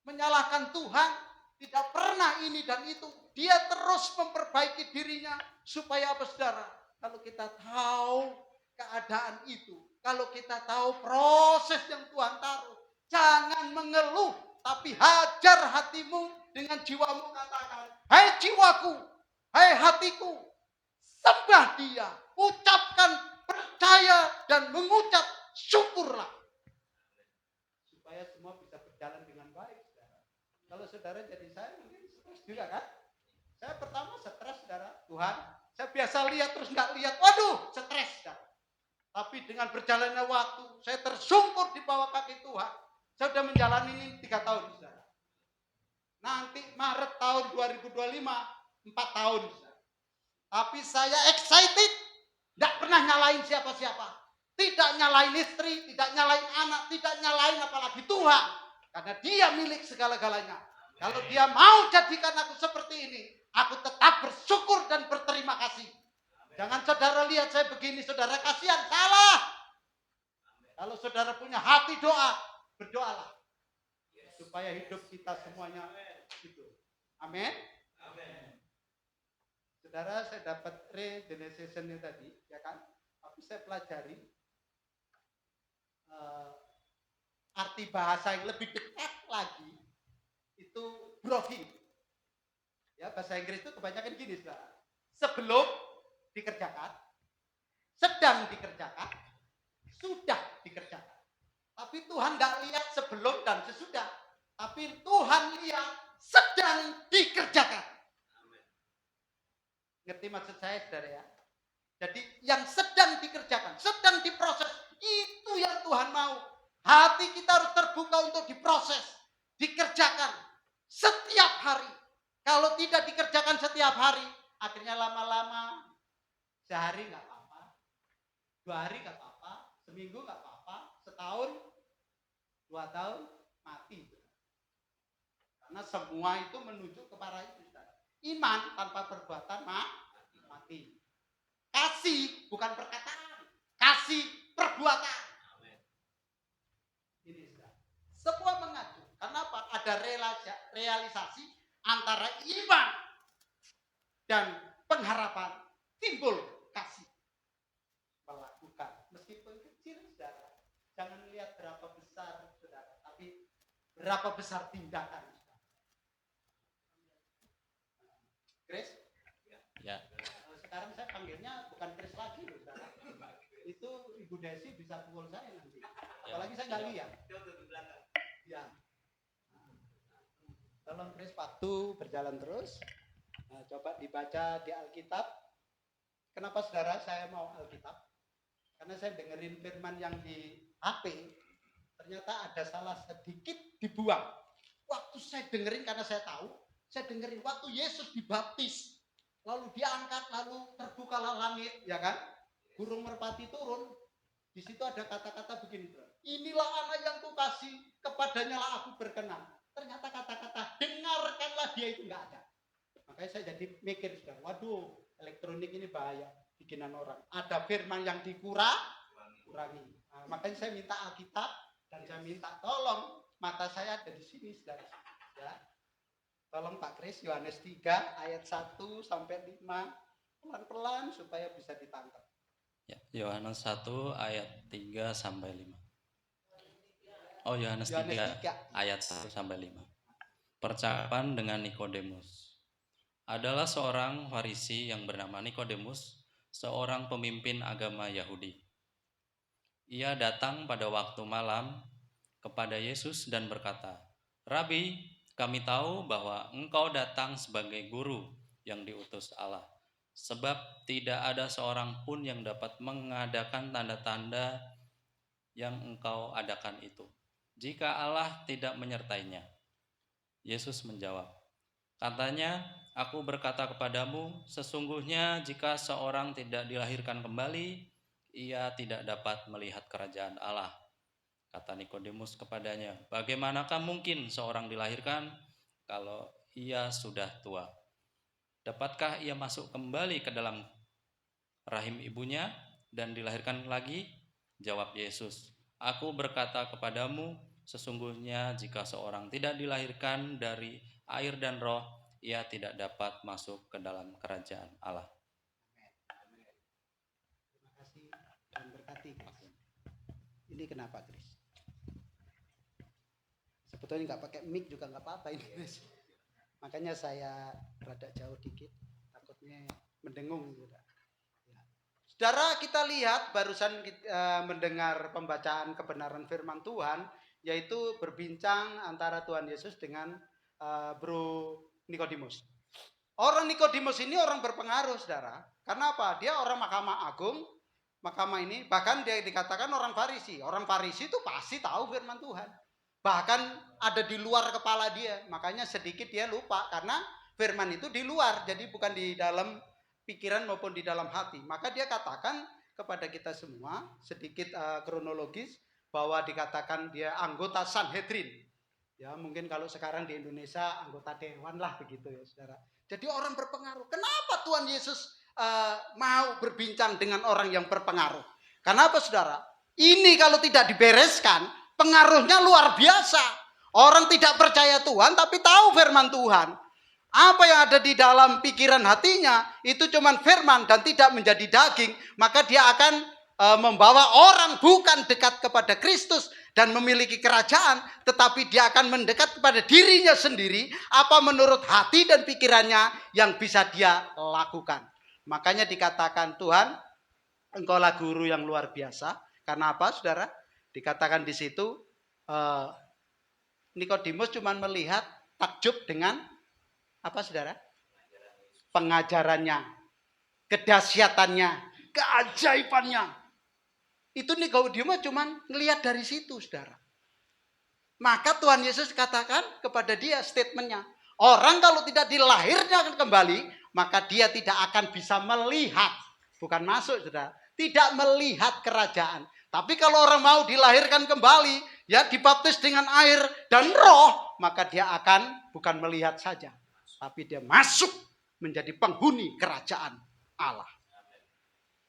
menyalahkan Tuhan, tidak pernah ini dan itu. Dia terus memperbaiki dirinya supaya apa, saudara? Kalau kita tahu keadaan itu, kalau kita tahu proses yang Tuhan taruh, jangan mengeluh, tapi hajar hatimu dengan jiwamu, katakan, hai jiwaku, hai hatiku, sembah Dia, ucapkan percaya dan mengucap syukurlah, supaya semua bisa berjalan dengan baik, saudara. Kalau saudara jadi saya mungkin juga kan? Saya pertama stres, saudara. Tuhan, saya biasa lihat terus nggak lihat. Waduh, stres, saudara. Tapi dengan berjalannya waktu, saya tersungkur di bawah kaki Tuhan. Saya sudah menjalani ini 3 tahun, saudara. Nanti Maret tahun 2025, 4 tahun, saudara. Tapi saya excited, nggak pernah nyalain siapa-siapa. Tidak nyalain istri, tidak nyalain anak, tidak nyalain apalagi Tuhan. Karena dia milik segala-galanya. Kalau dia mau jadikan aku seperti ini, aku tetap bersyukur dan berterima kasih. Jangan saudara lihat saya begini, saudara kasihan, salah. Kalau saudara punya hati doa, berdoalah. Supaya hidup kita semuanya itu. Amin. Saudara, saya dapat regeneration-nya tadi, ya kan? Tapi saya pelajari arti bahasa yang lebih dekat lagi itu broking. Ya, bahasa Inggris itu kebanyakan gini, saudara. Sebelum dikerjakan, sedang dikerjakan, sudah dikerjakan. Tapi Tuhan nggak lihat sebelum dan sesudah. Tapi Tuhan lihat sedang dikerjakan. Ngerti maksud saya, saudara ya? Jadi yang sedang dikerjakan, sedang diproses, itu yang Tuhan mau. Hati kita harus terbuka untuk diproses, dikerjakan setiap hari. Kalau tidak dikerjakan setiap hari, akhirnya lama-lama sehari nggak apa-apa, 2 hari nggak apa-apa, seminggu nggak apa-apa, setahun, 2 tahun mati. Karena semua itu menuju kepada itu. Iman tanpa perbuatan mati. Kasih bukan perkataan, kasih perbuatan. Ini sudah. Semua mengacu. Kenapa? Ada realisasi antara iman dan pengharapan, timbul kasih. Melakukan meskipun kecil, saudara. Jangan lihat berapa besar, saudara, tapi berapa besar tindakan. Chris? Ya. Sekarang saya panggilnya bukan Chris lagi, loh, saudara. Itu Ibu Desi bisa pukul saya nanti. Apalagi saya nggak lihat. Ya. Tolong Chris, waktu berjalan terus. Nah, coba dibaca di Alkitab. Kenapa saudara saya mau Alkitab? Karena saya dengerin firman yang di HP, ternyata ada salah sedikit dibuang. Waktu saya dengerin, karena saya tahu, saya dengerin waktu Yesus dibaptis, lalu diangkat, lalu terbukalah langit, ya kan? Burung merpati turun. Di situ ada kata-kata begini, inilah anak yang kukasih, kepadanya lah aku berkenan. Ternyata kata-kata dengarkanlah dia itu nggak ada. Makanya saya jadi mikir, waduh, elektronik ini bahaya bikinan orang. Ada firman yang dikurangi. Nah, makanya saya minta Alkitab dan saya minta tolong mata saya ada di sini, saudara. Ya. Tolong Pak Kris, Yohanes 3 ayat 1 sampai 5 pelan-pelan supaya bisa ditangkap. Ya, Yohanes 1 ayat 3 sampai 5. Oh, Yohanes 3 ayat 1 sampai 5. Percakapan dengan Nikodemus. Adalah seorang Farisi yang bernama Nikodemus, seorang pemimpin agama Yahudi. Ia datang pada waktu malam kepada Yesus dan berkata, "Rabi, kami tahu bahwa engkau datang sebagai guru yang diutus Allah, sebab tidak ada seorang pun yang dapat mengadakan tanda-tanda yang engkau adakan itu, jika Allah tidak menyertainya." Yesus menjawab, katanya, "Aku berkata kepadamu, sesungguhnya jika seorang tidak dilahirkan kembali, ia tidak dapat melihat kerajaan Allah." Kata Nikodemus kepadanya, "Bagaimanakah mungkin seorang dilahirkan kalau ia sudah tua? Dapatkah ia masuk kembali ke dalam rahim ibunya dan dilahirkan lagi?" Jawab Yesus, "Aku berkata kepadamu, sesungguhnya jika seorang tidak dilahirkan dari air dan roh, ia tidak dapat masuk ke dalam kerajaan Allah." Terima kasih dan berkati. Ini kenapa, Chris? Sebetulnya nggak pakai mic juga nggak apa-apa ini. Makanya saya rada jauh dikit, takutnya mendengung. Ya. Saudara, kita lihat barusan kita mendengar pembacaan kebenaran firman Tuhan, yaitu berbincang antara Tuhan Yesus dengan Bro Nikodemus. Orang Nikodemus ini orang berpengaruh, saudara. Karena apa? Dia orang Mahkamah Agung. Mahkamah ini bahkan dia dikatakan orang Farisi. Orang Farisi itu pasti tahu firman Tuhan. Bahkan ada di luar kepala dia. Makanya sedikit dia lupa karena firman itu di luar. Jadi bukan di dalam pikiran maupun di dalam hati. Maka dia katakan kepada kita semua sedikit kronologis bahwa dikatakan dia anggota Sanhedrin. Ya, mungkin kalau sekarang di Indonesia anggota dewan lah begitu ya, saudara. Jadi orang berpengaruh. Kenapa Tuhan Yesus mau berbincang dengan orang yang berpengaruh? Kenapa, saudara? Ini kalau tidak dibereskan, pengaruhnya luar biasa. Orang tidak percaya Tuhan tapi tahu firman Tuhan. Apa yang ada di dalam pikiran hatinya itu cuman firman dan tidak menjadi daging, maka dia akan membawa orang bukan dekat kepada Kristus dan memiliki kerajaan, tetapi dia akan mendekat kepada dirinya sendiri, apa menurut hati dan pikirannya yang bisa dia lakukan. Makanya dikatakan, Tuhan, Engkaulah guru yang luar biasa. Karena apa, saudara? Dikatakan di situ, Nikodemus cuma melihat takjub dengan apa, saudara? Pengajarannya, kedahsyatannya, keajaibannya. Itu Nikodemus cuma ngelihat dari situ, saudara. Maka Tuhan Yesus katakan kepada dia statementnya, orang kalau tidak dilahirkan kembali, maka dia tidak akan bisa melihat, bukan masuk, saudara, tidak melihat kerajaan. Tapi kalau orang mau dilahirkan kembali, ya dibaptis dengan air dan roh, maka dia akan bukan melihat saja, tapi dia masuk menjadi penghuni kerajaan Allah.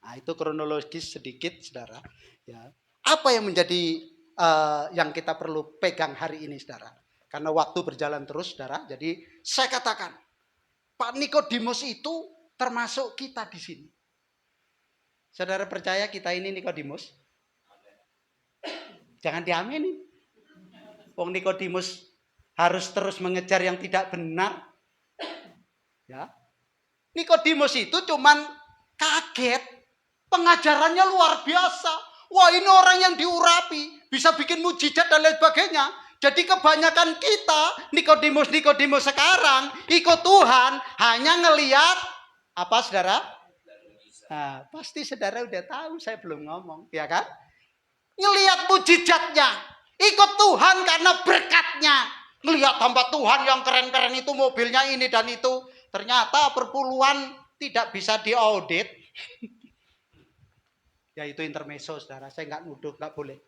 Nah, itu kronologis sedikit, saudara. Ya. Apa yang menjadi yang kita perlu pegang hari ini, saudara? Karena waktu berjalan terus, saudara. Jadi saya katakan, Pak Nikodemus itu termasuk kita di sini. Saudara percaya kita ini Nikodemus? Jangan diaminin. Wong Nikodemus harus terus mengejar yang tidak benar. Ya. Nikodemus itu cuman kaget. Pengajarannya luar biasa. Wah, ini orang yang diurapi, bisa bikin mujizat dan lain sebagainya. Jadi kebanyakan kita, Nikodemus sekarang ikut Tuhan hanya ngelihat apa, saudara? Nah, pasti saudara udah tahu, saya belum ngomong, ya kan? Ngelihat mujizatnya, ikut Tuhan karena berkatnya. Ngelihat hamba Tuhan yang keren-keren itu, mobilnya ini dan itu. Ternyata perpuluhan tidak bisa diaudit. Ya itu intermezzo, saudara. Saya nggak nuduh, nggak boleh.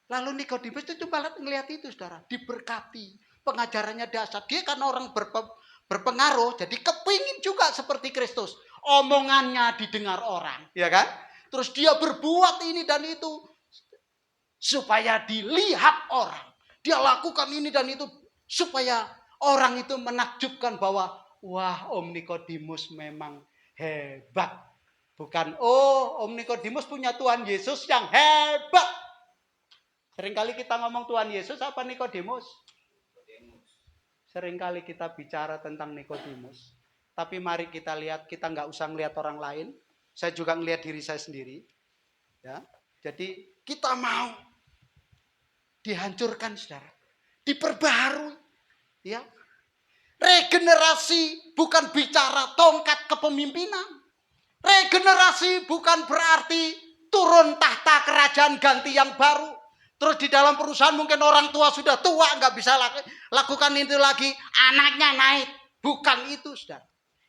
Lalu Nikodemus itu cuma ngelihat itu, saudara. Diberkati, pengajarannya dahsyat. Dia kan orang berpengaruh, jadi kepingin juga seperti Kristus. Omongannya didengar orang, ya kan? Terus dia berbuat ini dan itu supaya dilihat orang. Dia lakukan ini dan itu supaya orang itu menakjubkan bahwa wah, Om Nikodemus memang hebat. Bukan, oh Om Nikodemus punya Tuhan Yesus yang hebat. Seringkali kita ngomong Tuhan Yesus apa Nikodemus? Seringkali kita bicara tentang Nikodemus. Tapi mari kita lihat, kita nggak usah ngelihat orang lain. Saya juga ngelihat diri saya sendiri. Ya, jadi kita mau dihancurkan, saudara. Diperbaharui. Ya. Regenerasi bukan bicara tongkat kepemimpinan. Regenerasi bukan berarti turun tahta kerajaan ganti yang baru. Terus di dalam perusahaan mungkin orang tua sudah tua, nggak bisa lakukan itu lagi. Anaknya naik. Bukan itu, saudara.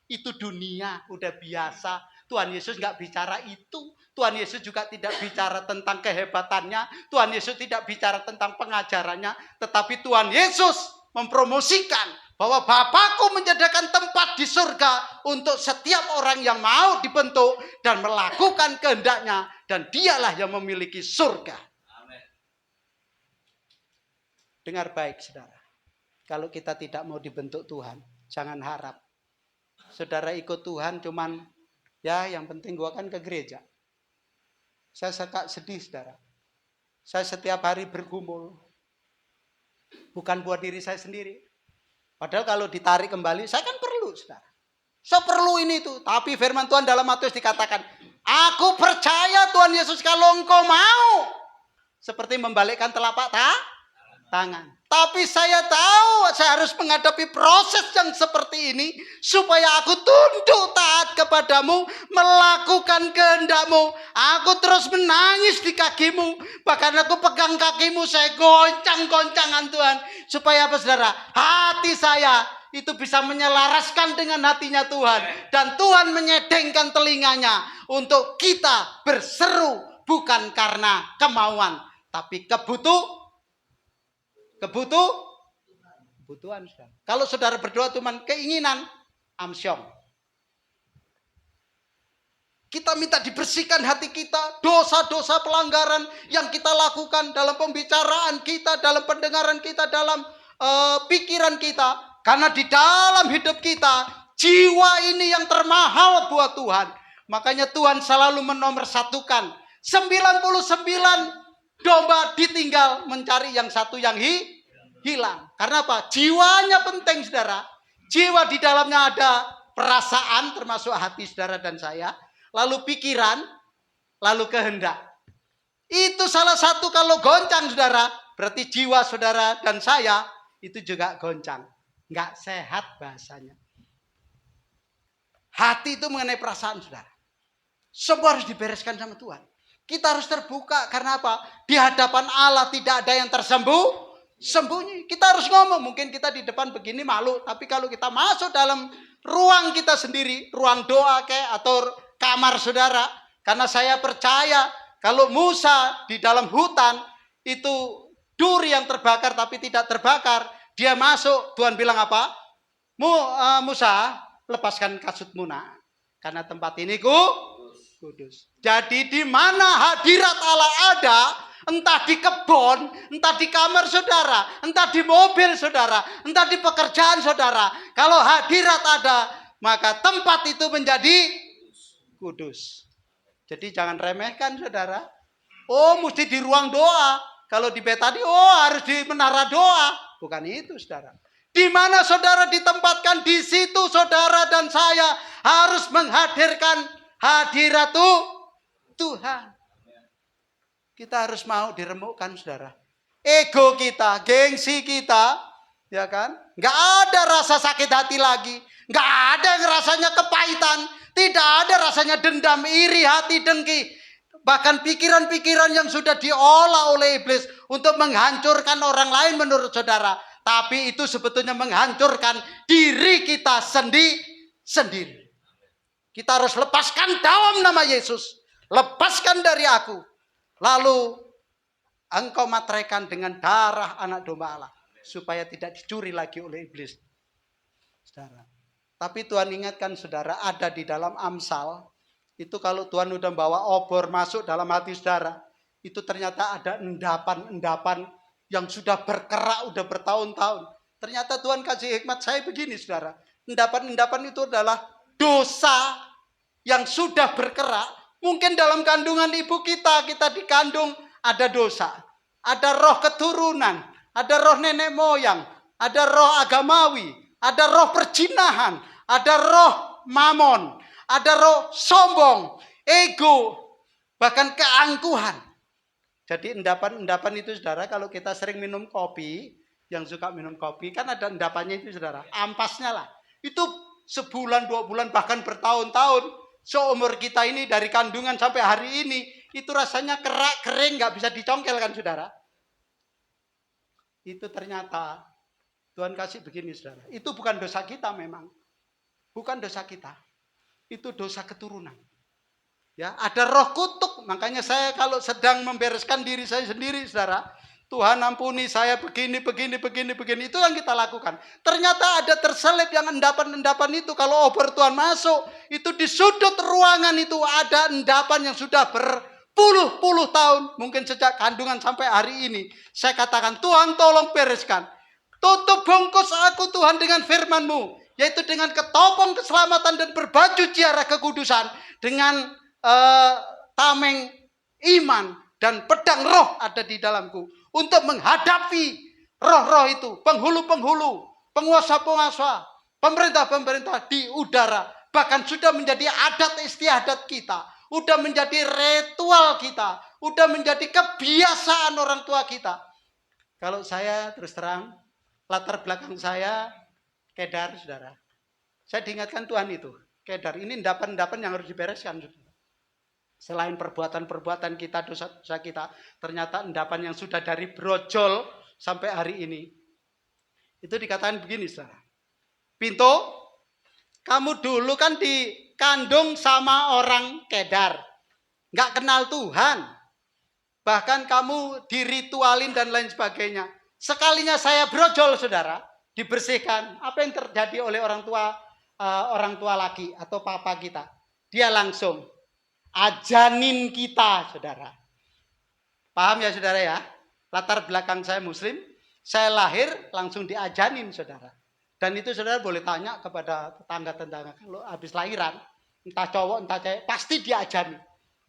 Itu dunia, udah biasa. Tuhan Yesus nggak bicara itu. Tuhan Yesus juga tidak bicara tentang kehebatannya. Tuhan Yesus tidak bicara tentang pengajarannya. Tetapi Tuhan Yesus mempromosikan bahwa Bapakku menyediakan tempat di surga untuk setiap orang yang mau dibentuk dan melakukan kehendaknya. Dan dialah yang memiliki surga. Amen. Dengar baik, saudara. Kalau kita tidak mau dibentuk Tuhan, jangan harap. Saudara ikut Tuhan cuman, ya yang penting gua kan ke gereja. Saya suka sedih, saudara. Saya setiap hari bergumul. Bukan buat diri saya sendiri. Padahal kalau ditarik kembali, saya kan perlu, saudara. Saya perlu ini itu. Tapi firman Tuhan dalam Matius dikatakan, aku percaya Tuhan Yesus kalau engkau mau. Seperti membalikkan telapak tangan. Tapi saya tahu saya harus menghadapi proses yang seperti ini supaya aku tunduk taat kepadamu, melakukan kehendak-Mu. Aku terus menangis di kakimu, bahkan aku pegang kakimu, saya goncang-goncangan Tuhan. Supaya apa saudara? Hati saya itu bisa menyelaraskan dengan hatinya Tuhan. Dan Tuhan menyedengkan telinganya untuk kita berseru bukan karena kemauan, tapi kebutuhan. Saudara. Kalau saudara berdoa cuma keinginan, amsyong. Kita minta dibersihkan hati kita, dosa-dosa pelanggaran yang kita lakukan dalam pembicaraan kita, dalam pendengaran kita, dalam pikiran kita. Karena di dalam hidup kita, jiwa ini yang termahal buat Tuhan. Makanya Tuhan selalu menomorsatukan 99 domba ditinggal mencari yang satu yang hilang. Karena apa? Jiwanya penting saudara. Jiwa di dalamnya ada perasaan termasuk hati saudara dan saya. Lalu pikiran, lalu kehendak. Itu salah satu kalau goncang saudara. Berarti jiwa saudara dan saya itu juga goncang. Nggak sehat bahasanya. Hati itu mengenai perasaan saudara. Semua harus dibereskan sama Tuhan. Kita harus terbuka karena apa? Di hadapan Allah tidak ada yang sembunyi. Kita harus ngomong. Mungkin kita di depan begini malu, tapi kalau kita masuk dalam ruang kita sendiri, ruang doa kayak atau kamar saudara, karena saya percaya kalau Musa di dalam hutan itu duri yang terbakar tapi tidak terbakar, dia masuk, Tuhan bilang apa? Musa, lepaskan kasutmu nak, karena tempat ini kudus. Jadi di mana hadirat Allah ada, entah di kebun, entah di kamar saudara, entah di mobil saudara, entah di pekerjaan saudara. Kalau hadirat ada, maka tempat itu menjadi kudus. Jadi jangan remehkan saudara. Oh mesti di ruang doa. Kalau di Betani, harus di menara doa. Bukan itu saudara. Di mana saudara ditempatkan, di situ saudara dan saya harus menghadirkan hadirat Tuhan. Kita harus mau diremukkan saudara. Ego kita, gengsi kita, ya kan? Nggak ada rasa sakit hati lagi. Nggak ada yang rasanya kepahitan. Tidak ada rasanya dendam, iri, hati, dengki. Bahkan pikiran-pikiran yang sudah diolah oleh iblis untuk menghancurkan orang lain menurut saudara. Tapi itu sebetulnya menghancurkan diri kita sendiri. Kita harus lepaskan dalam nama Yesus. Lepaskan dari aku. Lalu engkau materaikan dengan darah anak domba Allah. Supaya tidak dicuri lagi oleh iblis. Saudara. Tapi Tuhan ingatkan saudara, ada di dalam Amsal. Itu kalau Tuhan udah bawa obor masuk dalam hati saudara. Itu ternyata ada endapan-endapan yang sudah berkerak, udah bertahun-tahun. Ternyata Tuhan kasih hikmat saya begini saudara. Endapan-endapan itu adalah dosa yang sudah berkerak. Mungkin dalam kandungan ibu kita dikandung ada dosa. Ada roh keturunan, ada roh nenek moyang, ada roh agamawi, ada roh perjinahan, ada roh mamon, ada roh sombong, ego, bahkan keangkuhan. Jadi endapan-endapan itu saudara, kalau kita sering minum kopi, yang suka minum kopi, kan ada endapannya itu saudara, ampasnya lah. Itu sebulan, 2 bulan, bahkan bertahun-tahun. Seumur kita ini dari kandungan sampai hari ini, itu rasanya kerak, kering, gak bisa dicongkel kan saudara. Itu ternyata Tuhan kasih begini saudara. Itu bukan dosa kita memang. Bukan dosa kita. Itu dosa keturunan. Ya, ada roh kutuk. Makanya saya kalau sedang membereskan diri saya sendiri saudara. Tuhan ampuni saya begini. Itu yang kita lakukan. Ternyata ada terselip yang endapan-endapan itu. Kalau obor Tuhan masuk. Itu di sudut ruangan itu ada endapan yang sudah berpuluh-puluh tahun. Mungkin sejak kandungan sampai hari ini. Saya katakan Tuhan tolong bereskan. Tutup bungkus aku Tuhan dengan firman-Mu. Yaitu dengan ketopong keselamatan dan berbaju ziarah kekudusan. Dengan tameng iman dan pedang roh ada di dalamku. Untuk menghadapi roh-roh itu. Penghulu-penghulu. Penguasa-penguasa. Pemerintah-pemerintah di udara. Bahkan sudah menjadi adat istiadat kita. Udah menjadi ritual kita. Udah menjadi kebiasaan orang tua kita. Kalau saya terus terang, latar belakang saya Kedar, saudara. Saya diingatkan Tuhan itu. Kedar, ini endapan-endapan yang harus dibereskan, saudara. Selain perbuatan-perbuatan kita, dosa-dosa kita, ternyata endapan yang sudah dari brojol sampai hari ini. Itu dikatakan begini, saudara. Pinto, kamu dulu kan dikandung sama orang Kedar. Nggak kenal Tuhan. Bahkan kamu diritualin dan lain sebagainya. Sekalinya saya brojol, saudara, dibersihkan. Apa yang terjadi oleh orang tua laki atau papa kita? Dia langsung ajanin kita, saudara. Paham ya, saudara ya? Latar belakang saya Muslim, saya lahir langsung diajanin, saudara. Dan itu saudara boleh tanya kepada tetangga-tetangga, kalau habis lahiran, entah cowok entah cewek, pasti diajanin.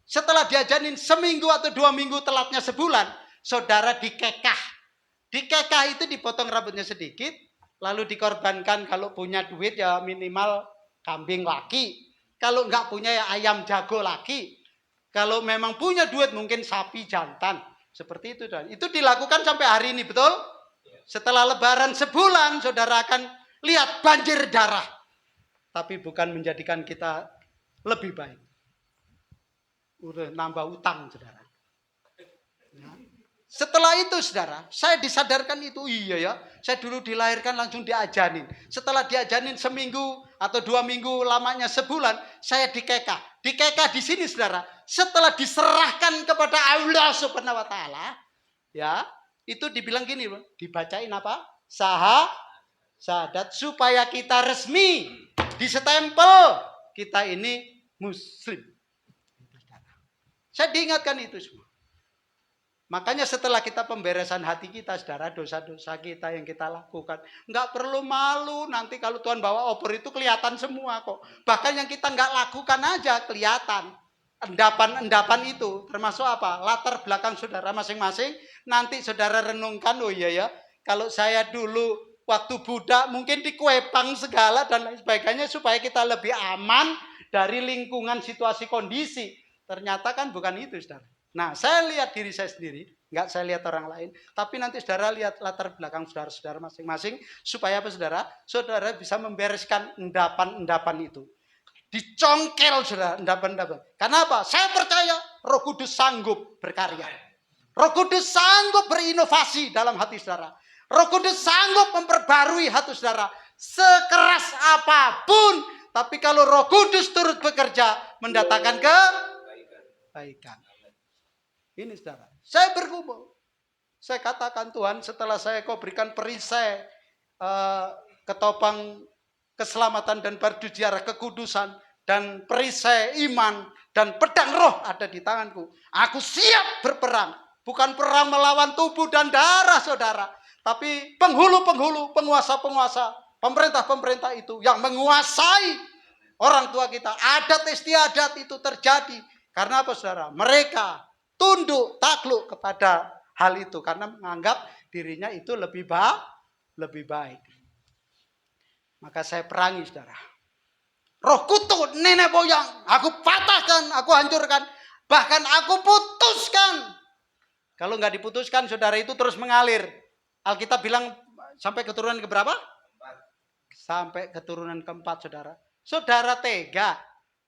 Setelah diajanin seminggu atau 2 minggu, telatnya sebulan, saudara dikekah. Dikekah itu dipotong rambutnya sedikit, lalu dikorbankan. Kalau punya duit ya minimal kambing laki. Kalau nggak punya ya ayam jago laki. Kalau memang punya duit mungkin sapi jantan. Seperti itu. Dan itu dilakukan sampai hari ini, betul? Setelah lebaran sebulan, saudara akan lihat banjir darah. Tapi bukan menjadikan kita lebih baik. Udah nambah utang, saudara. Ya. Setelah itu, saudara, saya disadarkan itu, iya ya, saya dulu dilahirkan langsung diajanin. Setelah diajanin seminggu atau 2 minggu, lamanya sebulan, saya dikekah. Dikekah di sini, saudara, setelah diserahkan kepada Allah Subhanahu wa taala, ya, itu dibilang gini, dibacain apa? Syahadat, supaya kita resmi disestempel kita ini Muslim. Saya diingatkan itu semua. Makanya setelah kita pemberesan hati kita, saudara, dosa-dosa kita yang kita lakukan, nggak perlu malu. Nanti kalau Tuhan bawa obor itu kelihatan semua kok. Bahkan yang kita nggak lakukan aja kelihatan. Endapan-endapan itu termasuk apa? Latar belakang saudara masing-masing. Nanti saudara renungkan, oh iya ya, kalau saya dulu waktu budak mungkin dikuepang segala dan lain sebagainya supaya kita lebih aman dari lingkungan, situasi, kondisi. Ternyata kan bukan itu, saudara. Nah, saya lihat diri saya sendiri, nggak saya lihat orang lain, tapi nanti saudara lihat latar belakang saudara-saudara masing-masing, supaya apa, saudara? Saudara bisa membereskan endapan-endapan itu. Dicongkel, saudara, endapan-endapan. Karena apa? Saya percaya Roh Kudus sanggup berkarya. Roh Kudus sanggup berinovasi dalam hati saudara. Roh Kudus sanggup memperbarui hati saudara. Sekeras apapun, tapi kalau Roh Kudus turut bekerja, mendatangkan kebaikan. Ini saudara, saya bergumul. Saya katakan, Tuhan, setelah kau berikan perisai, ketopang keselamatan dan baju ziarah kekudusan, dan perisai iman, dan pedang roh ada di tanganku. Aku siap berperang. Bukan perang melawan tubuh dan darah, saudara. Tapi penghulu-penghulu, penguasa-penguasa, pemerintah-pemerintah itu yang menguasai orang tua kita. Adat istiadat itu terjadi. Karena apa, saudara? Mereka tunduk, takluk kepada hal itu. Karena menganggap dirinya itu lebih baik. Maka saya perangi, saudara. Roh kutuk nenek moyang, aku patahkan, aku hancurkan. Bahkan aku putuskan. Kalau nggak diputuskan, saudara, itu terus mengalir. Alkitab bilang sampai keturunan keberapa? Sampai keturunan keempat, saudara. Saudara tega.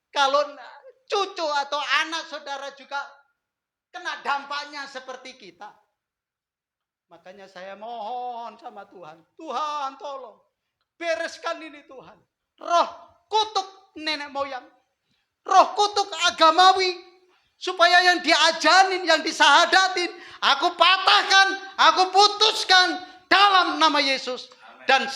Kalau cucu atau anak saudara juga kena dampaknya seperti kita. Makanya saya mohon sama Tuhan. Tuhan tolong. Bereskan ini, Tuhan. Roh kutuk nenek moyang. Roh kutuk agamawi. Supaya yang diajarin, yang disahadatin, aku patahkan, aku putuskan dalam nama Yesus. Dan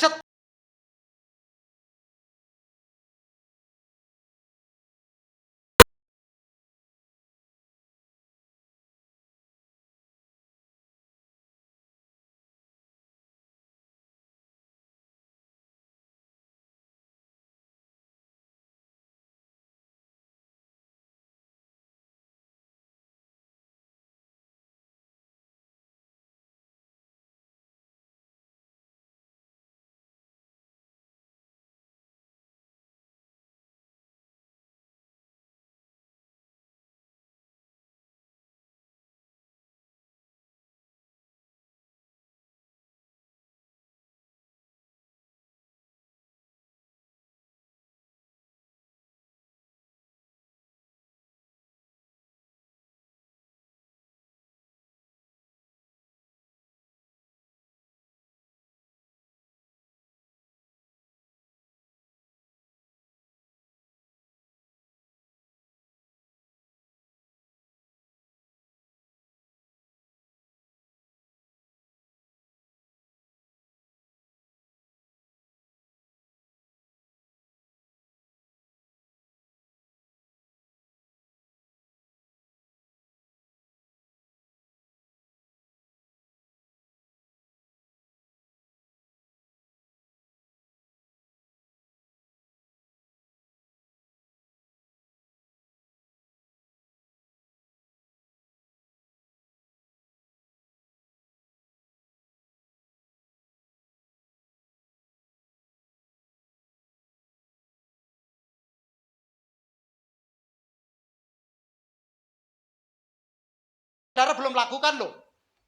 saudara belum lakukan loh.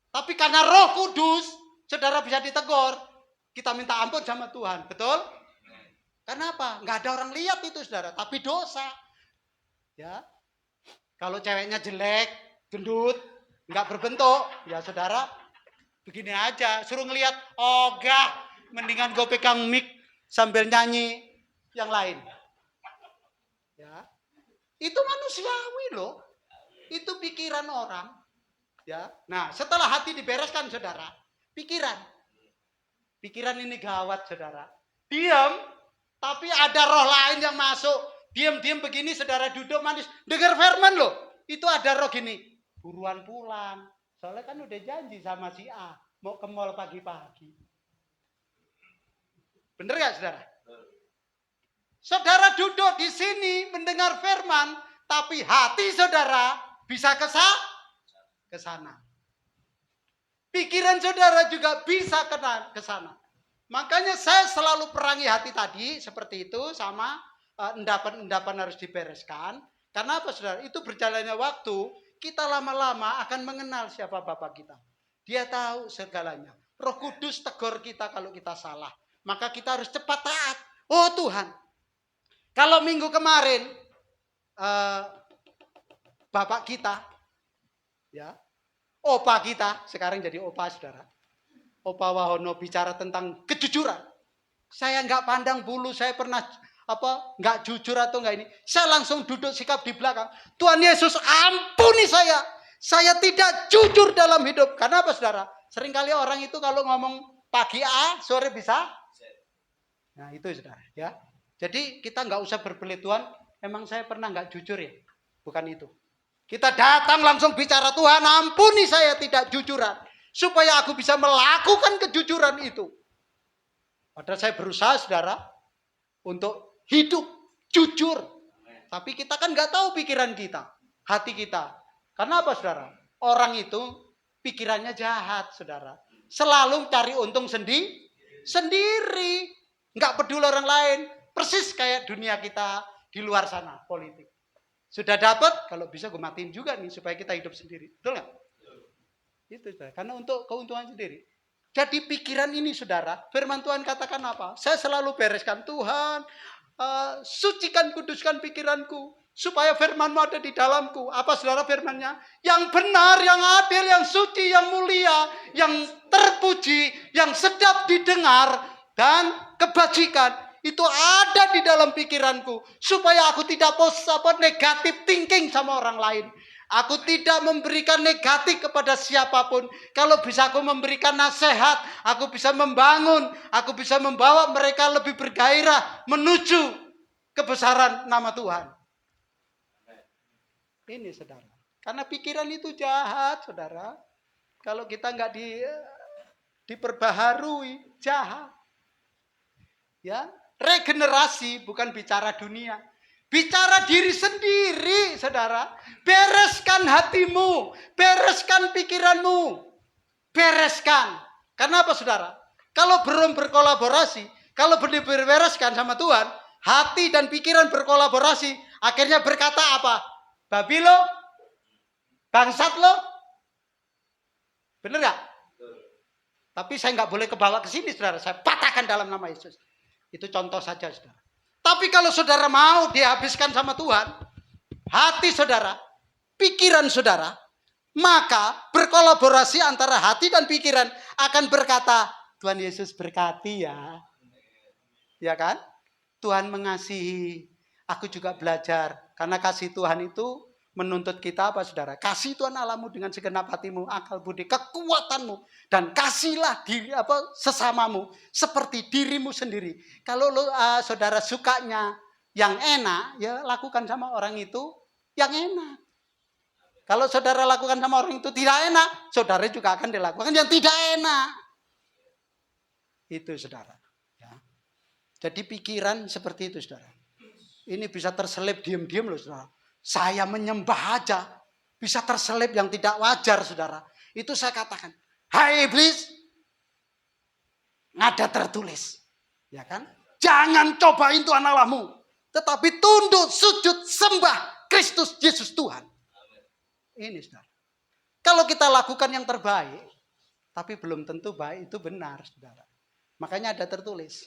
Tapi karena Roh Kudus, saudara bisa ditegur. Kita minta ampun sama Tuhan, betul? Kenapa? Nggak ada orang lihat itu saudara, tapi dosa. Ya, kalau ceweknya jelek, gendut, nggak berbentuk, ya saudara begini aja, suruh ngelihat, ogah, mendingan gue pegang mic sambil nyanyi yang lain. Ya, itu manusiawi loh, itu pikiran orang. Ya, nah setelah hati dibereskan saudara, pikiran ini gawat saudara. Diam, tapi ada roh lain yang masuk. Diam-diam begini saudara duduk manis. Dengar firman loh. Itu ada roh gini. Buruan pulang. Soalnya kan udah janji sama si A. Mau ke mall pagi-pagi. Bener gak saudara? Saudara duduk di sini mendengar firman. Tapi hati saudara bisa ke sana. Pikiran saudara juga bisa ke sana. Makanya saya selalu perangi hati tadi seperti itu sama endapan-endapan harus dibereskan. Karena apa saudara? Itu berjalannya waktu, kita lama-lama akan mengenal siapa Bapak kita. Dia tahu segalanya. Roh Kudus tegur kita kalau kita salah. Maka kita harus cepat taat. Oh Tuhan, kalau minggu kemarin Bapak kita, ya, opa kita, sekarang jadi opa saudara. Opa Wahono bicara tentang kejujuran. Saya nggak pandang bulu, saya pernah nggak jujur atau nggak ini. Saya langsung duduk sikap di belakang. Tuhan Yesus ampuni saya. Saya tidak jujur dalam hidup. Karena apa saudara? Seringkali orang itu kalau ngomong pagi A, sore bisa. Nah itu saudara ya. Jadi kita nggak usah berbelit, Tuhan, emang saya pernah nggak jujur ya? Bukan itu. Kita datang langsung bicara, Tuhan ampuni saya tidak jujuran. Supaya aku bisa melakukan kejujuran itu. Padahal saya berusaha saudara untuk hidup jujur. Tapi kita kan nggak tahu pikiran kita, hati kita. Karena apa saudara? Orang itu pikirannya jahat saudara. Selalu cari untung sendiri. Nggak peduli orang lain. Persis kayak dunia kita di luar sana, politik. Sudah dapat, kalau bisa gue matiin juga nih supaya kita hidup sendiri. Betul nggak? Itu saudara. Karena untuk keuntungan sendiri. Jadi pikiran ini saudara, firman Tuhan katakan apa? Saya selalu bereskan, Tuhan, sucikan, kuduskan pikiranku. Supaya firman-Mu ada di dalamku. Apa saudara firman-Nya? Yang benar, yang adil, yang suci, yang mulia, yang terpuji, yang sedap didengar, dan kebajikan. Itu ada di dalam pikiranku. Supaya aku tidak negatif thinking sama orang lain. Aku tidak memberikan negatif kepada siapapun. Kalau bisa aku memberikan nasihat, aku bisa membangun, aku bisa membawa mereka lebih bergairah menuju kebesaran nama Tuhan. Ini saudara. Karena pikiran itu jahat saudara. Kalau kita nggak diperbaharui, jahat. Ya, regenerasi bukan bicara dunia. Bicara diri sendiri, saudara. Bereskan hatimu. Bereskan pikiranmu. Bereskan. Karena apa, saudara? Kalau belum berkolaborasi, kalau belum bereskan sama Tuhan, hati dan pikiran berkolaborasi, akhirnya berkata apa? Babi lo? Bangsat lo? Bener gak? Tapi saya nggak boleh kebawa ke sini, saudara. Saya patahkan dalam nama Yesus. Itu contoh saja, saudara. Tapi kalau saudara mau dihabiskan sama Tuhan, hati saudara, pikiran saudara, maka berkolaborasi antara hati dan pikiran akan berkata, Tuhan Yesus berkati ya. Ya kan? Tuhan mengasihi. Aku juga belajar. Karena kasih Tuhan itu menuntut kita apa saudara? Kasih Tuhan Allahmu dengan segenap hatimu, akal budi, kekuatanmu. Dan kasihlah diri sesamamu seperti dirimu sendiri. Kalau saudara sukanya yang enak, ya lakukan sama orang itu yang enak. Kalau saudara lakukan sama orang itu tidak enak, saudara juga akan dilakukan yang tidak enak. Itu saudara. Ya. Jadi pikiran seperti itu saudara. Ini bisa terselip diam-diam loh saudara. Saya menyembah aja bisa terselip yang tidak wajar saudara. Itu saya katakan, hai iblis, ada tertulis, ya kan? Jangan cobain Tuhan Allahmu, tetapi tunduk, sujud, sembah Kristus Yesus Tuhan. Ini saudara. Kalau kita lakukan yang terbaik, tapi belum tentu baik itu benar, saudara. Makanya ada tertulis,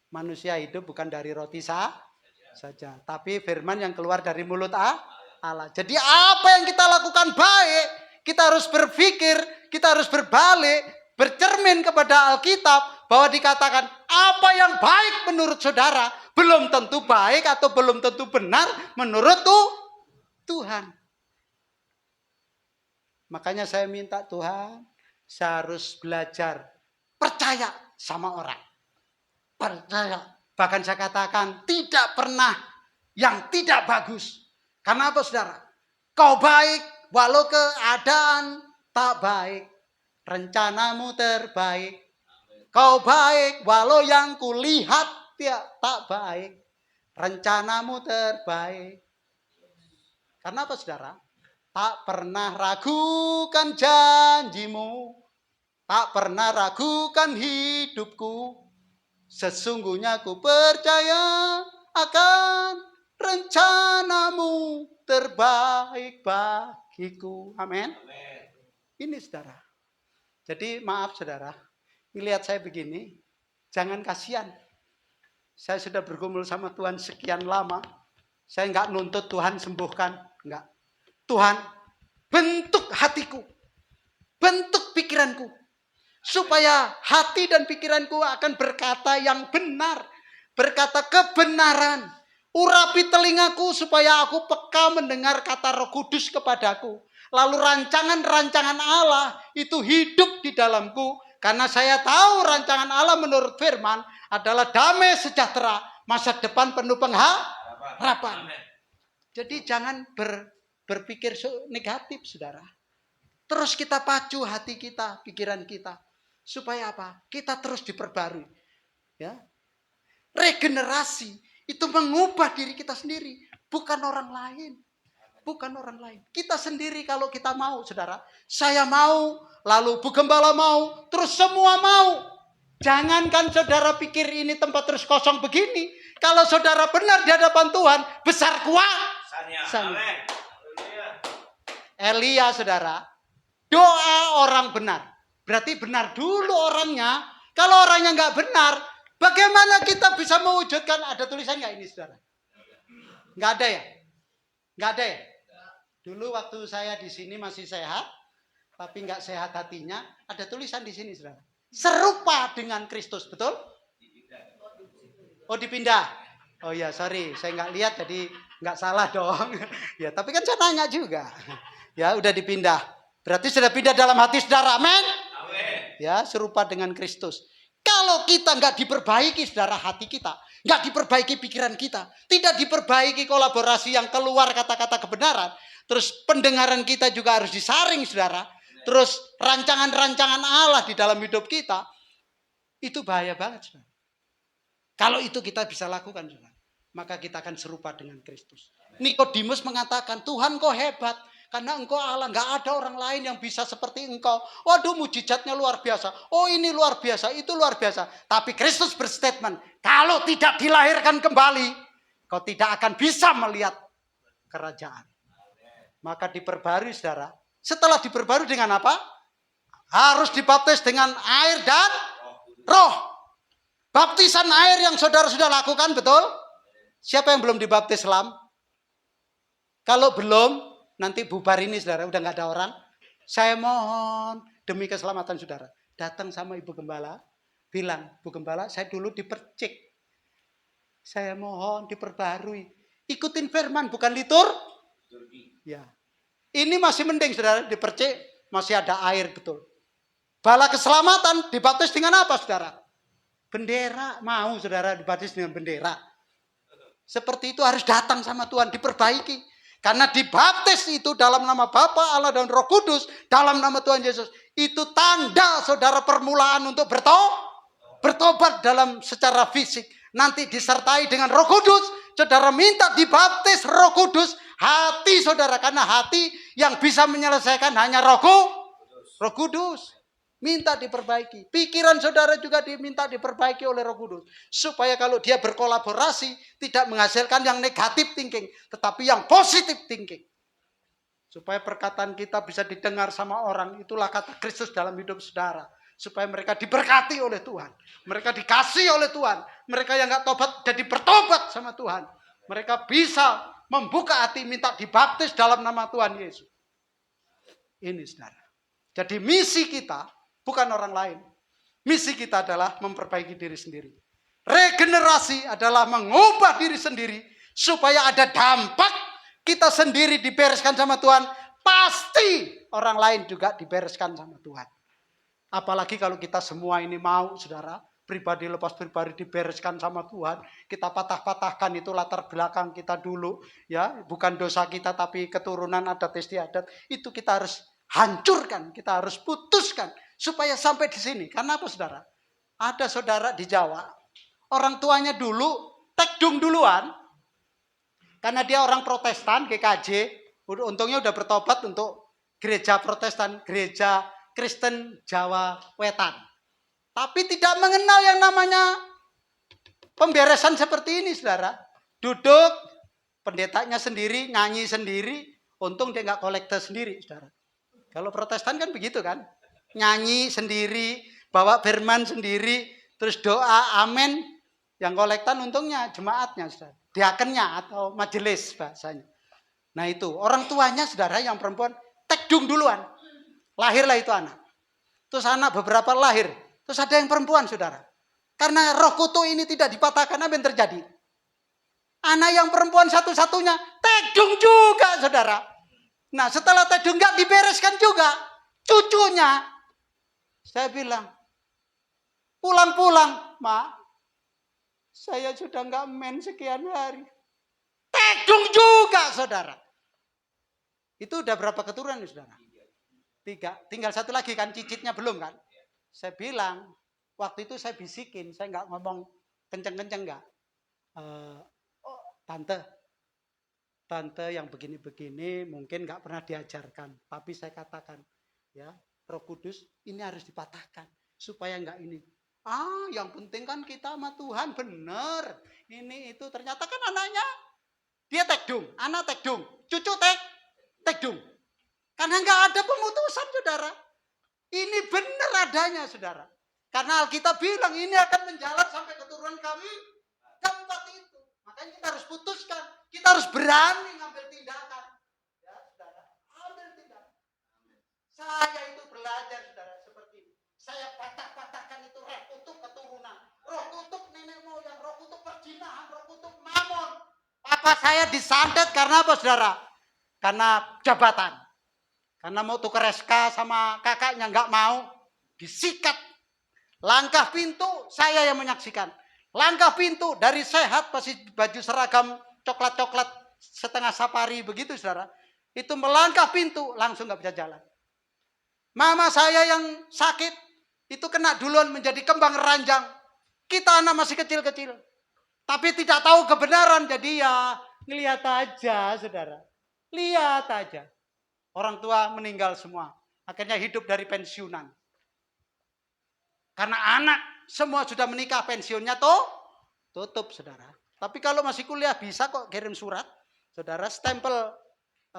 manusia hidup bukan dari roti saja, tapi firman yang keluar dari mulut Allah. Jadi apa yang kita lakukan baik, kita harus berpikir, kita harus berbalik, bercermin kepada Alkitab, bahwa dikatakan apa yang baik menurut saudara, belum tentu baik atau belum tentu benar menurut Tuhan. Makanya saya minta Tuhan, saya harus belajar percaya sama orang. Percaya. Bahkan saya katakan tidak pernah yang tidak bagus. Karena apa saudara? Kau baik walau keadaan tak baik. Rencanamu terbaik. Kau baik walau yang kulihat tak baik. Rencanamu terbaik. Karena apa saudara? Tak pernah ragukan janjimu. Tak pernah ragukan hidupku. Sesungguhnya ku percaya akan rencanamu terbaik bagiku. Amin. Ini saudara. Jadi maaf saudara. Lihat saya begini. Jangan kasihan. Saya sudah bergumul sama Tuhan sekian lama. Saya enggak nuntut Tuhan sembuhkan. Enggak. Tuhan, bentuk hatiku, bentuk pikiranku, supaya hati dan pikiranku akan berkata yang benar, berkata kebenaran. Urapi telingaku supaya aku peka mendengar kata Roh Kudus kepadaku. Lalu rancangan-rancangan Allah itu hidup di dalamku, karena saya tahu rancangan Allah menurut firman adalah damai sejahtera, masa depan penuh pengharapan. Jadi jangan berpikir negatif, saudara. Terus kita pacu hati kita, pikiran kita. Supaya apa? Kita terus diperbarui. Ya. Regenerasi itu mengubah diri kita sendiri. Bukan orang lain. Bukan orang lain. Kita sendiri kalau kita mau, saudara. Saya mau, lalu Bu Gembala mau, terus semua mau. Jangankan saudara pikir ini tempat terus kosong begini. Kalau saudara benar di hadapan Tuhan, besar kuasanya. Elia saudara, doa orang benar. Berarti benar dulu orangnya. Kalau orangnya nggak benar, bagaimana kita bisa mewujudkan? Ada tulisan nggak ini saudara? Nggak ada ya? Nggak ada ya? Dulu waktu saya di sini masih sehat, tapi nggak sehat hatinya. Ada tulisan di sini saudara. Serupa dengan Kristus, betul? Oh dipindah. Oh ya sorry, saya nggak lihat jadi nggak salah dong. Ya tapi kan saya nanya juga. Ya udah dipindah. Berarti sudah pindah dalam hati saudara. Amin. Ya serupa dengan Kristus. Kalau kita nggak diperbaiki saudara hati kita, nggak diperbaiki pikiran kita, tidak diperbaiki kolaborasi yang keluar kata-kata kebenaran, terus pendengaran kita juga harus disaring saudara, terus rancangan-rancangan Allah di dalam hidup kita, itu bahaya banget saudara. Kalau itu kita bisa lakukan saudara, maka kita akan serupa dengan Kristus. Nikodemus mengatakan, Tuhan kau hebat. Karena engkau Allah, gak ada orang lain yang bisa seperti engkau. Waduh mujizatnya luar biasa. Oh ini luar biasa, itu luar biasa. Tapi Kristus berstatement, kalau tidak dilahirkan kembali, kau tidak akan bisa melihat kerajaan. Maka diperbarui saudara. Setelah diperbarui dengan apa? Harus dibaptis dengan air dan roh. Baptisan air yang saudara sudah lakukan, betul? Siapa yang belum dibaptis selam? Kalau belum, nanti bubar ini saudara, udah gak ada orang. Saya mohon demi keselamatan saudara. Datang sama Ibu Gembala, bilang, Bu Gembala saya dulu dipercik. Saya mohon diperbarui. Ikutin firman, bukan litur. Ya. Ini masih mending saudara, dipercik, masih ada air betul. Bala keselamatan dibaptis dengan apa saudara? Bendera, mau saudara dibaptis dengan bendera. Seperti itu harus datang sama Tuhan, diperbaiki. Karena dibaptis itu dalam nama Bapa, Allah dan Roh Kudus, dalam nama Tuhan Yesus, itu tanda saudara permulaan untuk bertobat dalam secara fisik. Nanti disertai dengan Roh Kudus, saudara minta dibaptis Roh Kudus, hati saudara, karena hati yang bisa menyelesaikan hanya Roh Kudus. Minta diperbaiki. Pikiran saudara juga diminta diperbaiki oleh Roh Kudus. Supaya kalau dia berkolaborasi, tidak menghasilkan yang negatif thinking, tetapi yang positif thinking. Supaya perkataan kita bisa didengar sama orang. Itulah kata Kristus dalam hidup saudara. Supaya mereka diberkati oleh Tuhan. Mereka dikasih oleh Tuhan. Mereka yang gak tobat jadi bertobat sama Tuhan. Mereka bisa membuka hati minta dibaptis dalam nama Tuhan Yesus. Ini saudara. Jadi misi kita bukan orang lain. Misi kita adalah memperbaiki diri sendiri. Regenerasi adalah mengubah diri sendiri. Supaya ada dampak kita sendiri dibereskan sama Tuhan. Pasti orang lain juga dibereskan sama Tuhan. Apalagi kalau kita semua ini mau, saudara, pribadi lepas pribadi dibereskan sama Tuhan. Kita patah-patahkan itu latar belakang kita dulu. Ya, bukan dosa kita tapi keturunan adat istiadat. Itu kita harus hancurkan, kita harus putuskan. Supaya sampai di sini. Karena apa saudara? Ada saudara di Jawa. Orang tuanya dulu tekdung duluan. Karena dia orang Protestan, GKJ, untungnya udah bertobat untuk gereja Protestan, gereja Kristen Jawa Wetan. Tapi tidak mengenal yang namanya pemberesan seperti ini, saudara. Duduk, pendetanya sendiri, nyanyi sendiri, untung dia nggak kolektor sendiri, saudara. Kalau Protestan kan begitu kan, nyanyi sendiri, bawa firman sendiri, terus doa, amin. Yang kolektan untungnya jemaatnya, saudara. Diakennya atau majelis bahasanya. Nah itu, orang tuanya saudara yang perempuan tekdung duluan. Lahirlah itu anak. Terus anak beberapa lahir. Terus ada yang perempuan saudara. Karena roh kutuk ini tidak dipatahkan, apa yang terjadi? Anak yang perempuan satu-satunya tekdung juga saudara. Nah setelah tekdung gak dibereskan juga. Cucunya. Saya bilang, pulang-pulang, Mak. Saya sudah nggak men sekian hari. Tekdung juga, saudara. Itu udah berapa keturunan, saudara? 3. Tinggal 1 lagi kan, cicitnya belum kan? Saya bilang, waktu itu saya bisikin, saya nggak ngomong kenceng-kenceng nggak. Oh, tante yang begini-begini mungkin nggak pernah diajarkan. Tapi saya katakan, ya, Roh Kudus ini harus dipatahkan supaya nggak ini. Yang penting kan kita sama Tuhan, bener. Ini itu ternyata kan anaknya dia tekdung, anak tekdung, cucu tekdung. Karena nggak ada pemutusan, saudara. Ini benar adanya, saudara. Karena Alkitab bilang ini akan menjalar sampai keturunan kami keempat itu. Makanya kita harus putuskan, kita harus berani ngambil tindakan. Ya, saudara, ambil tindakan. Saya itu belajar, saudara, seperti ini. Saya patah-patahkan itu roh kutuk keturunan, roh kutuk nenek moyang, roh kutuk perjinahan, roh kutuk mamon. Papa saya disantet karena apa, saudara? Karena jabatan. Karena mau tukar SK sama kakaknya nggak mau, disikat. Langkah pintu saya yang menyaksikan. Langkah pintu dari sehat pasti baju seragam coklat-coklat setengah safari begitu, saudara. Itu melangkah pintu langsung nggak bisa jalan. Mama saya yang sakit itu kena duluan menjadi kembang ranjang. Kita anak masih kecil-kecil. Tapi tidak tahu kebenaran. Jadi ya ngelihat aja, saudara. Lihat aja. Orang tua meninggal semua. Akhirnya hidup dari pensiunan. Karena anak semua sudah menikah, pensiunnya tutup, saudara. Tapi kalau masih kuliah bisa kok kirim surat. Saudara stempel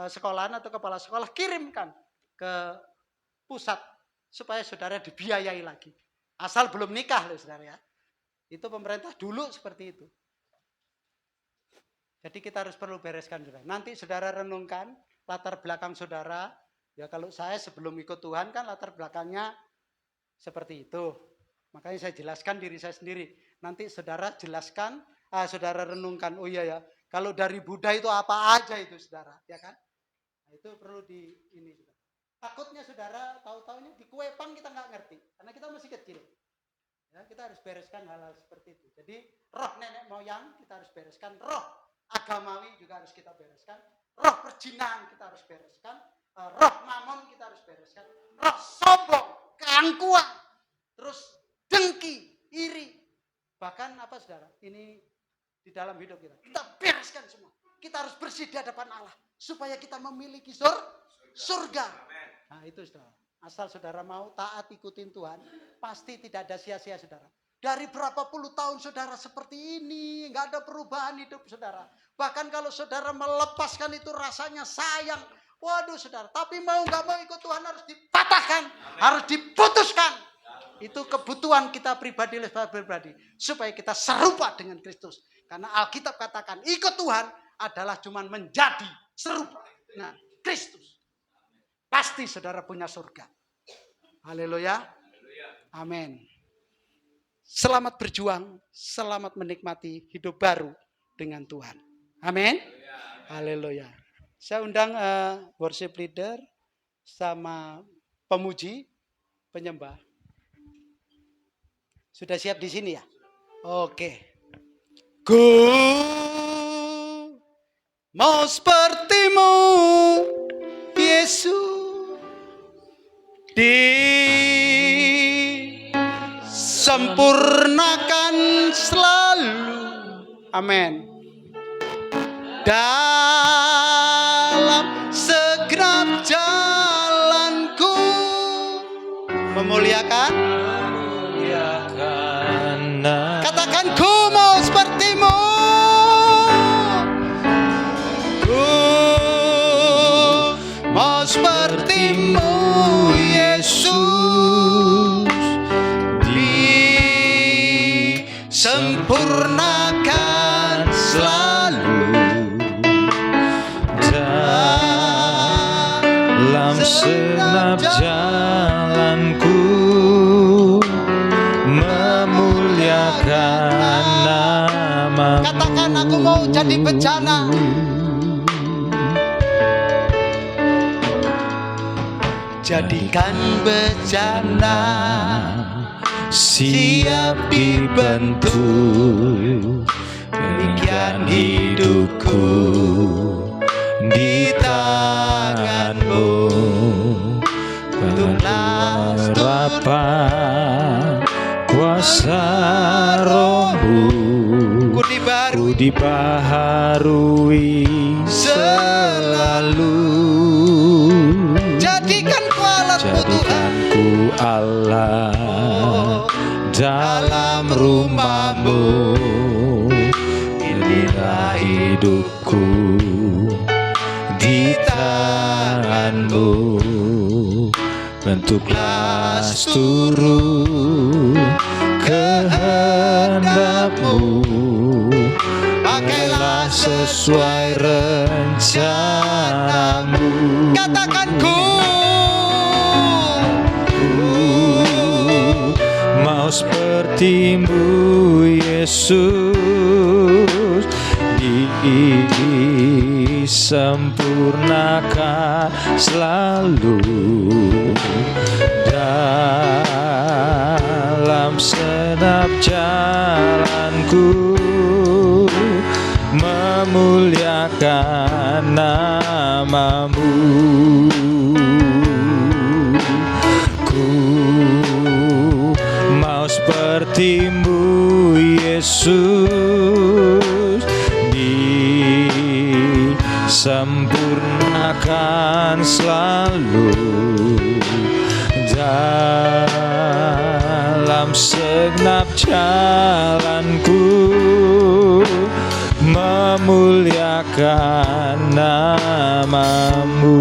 sekolahan atau kepala sekolah kirimkan ke pusat. Supaya saudara dibiayai lagi. Asal belum nikah loh, saudara ya. Itu pemerintah dulu seperti itu. Jadi kita harus perlu bereskan, saudara. Nanti saudara renungkan latar belakang saudara. Ya kalau saya sebelum ikut Tuhan kan latar belakangnya seperti itu. Makanya saya jelaskan diri saya sendiri. Nanti saudara jelaskan, saudara renungkan. Oh iya ya, kalau dari Buddha itu apa aja itu, saudara, ya kan? Nah, itu perlu di ini, saudara. Takutnya saudara tahu-taunya di kue pang kita nggak ngerti karena kita masih kecil. Ya, kita harus bereskan hal-hal seperti itu. Jadi roh nenek moyang kita harus bereskan, roh agamawi juga harus kita bereskan, roh perjinahan kita harus bereskan, roh mamon kita harus bereskan, roh sombong, keangkuhan, terus dengki, iri. Bahkan apa, saudara? Ini di dalam hidup kita. Kita bereskan semua. Kita harus bersih di hadapan Allah supaya kita memiliki surga. Nah itu, saudara. Asal saudara mau taat ikutin Tuhan, pasti tidak ada sia-sia, saudara. Dari berapa puluh tahun saudara seperti ini, nggak ada perubahan hidup saudara. Bahkan kalau saudara melepaskan itu rasanya sayang, Waduh saudara, tapi mau nggak mau ikut Tuhan harus dipatahkan, harus diputuskan. Itu kebutuhan kita pribadi, supaya kita serupa dengan Kristus. Karena Alkitab katakan ikut Tuhan adalah cuman menjadi serupa. Nah, Kristus. Pasti saudara punya surga. Haleluya. Amin. Selamat berjuang, selamat menikmati hidup baru dengan Tuhan. Amin. Haleluya. Saya undang worship leader sama pemuji, penyembah. Sudah siap di sini ya? Oke. Ku mau sepertimu, Yesus, disempurnakan selalu. Amin. Dalam segenap jalanku memuliakan. Katakan ku mau sepertimu. Ku mau sepertimu, Yesus, disempurnakan selalu. Dalam segenap jalanku memuliakan nama-Mu. Katakan aku mau jadi bencana. Jadikan bencana siap dibentuk. Demikian hidupku di tangan-Mu. Pengharapan kuasa Roh-Mu ku dibaharui selalu. Jadikanku alatmu Tuhan. Jadikanku Allah dalam rumah-Mu. Inilah hidupku di tangan-Mu. Bentuklah seluruh kehendak-Mu. Pakailah sesuai rencana-Mu. Katakan ku mau seperti-Mu, Yesus, disempurnakan selalu. Dalam segenap jalanku memuliakan nama-Mu. Ku mau seperti-Mu, Yesus, disempurnakan selalu. Dalam segenap jalanku memuliakan nama-Mu.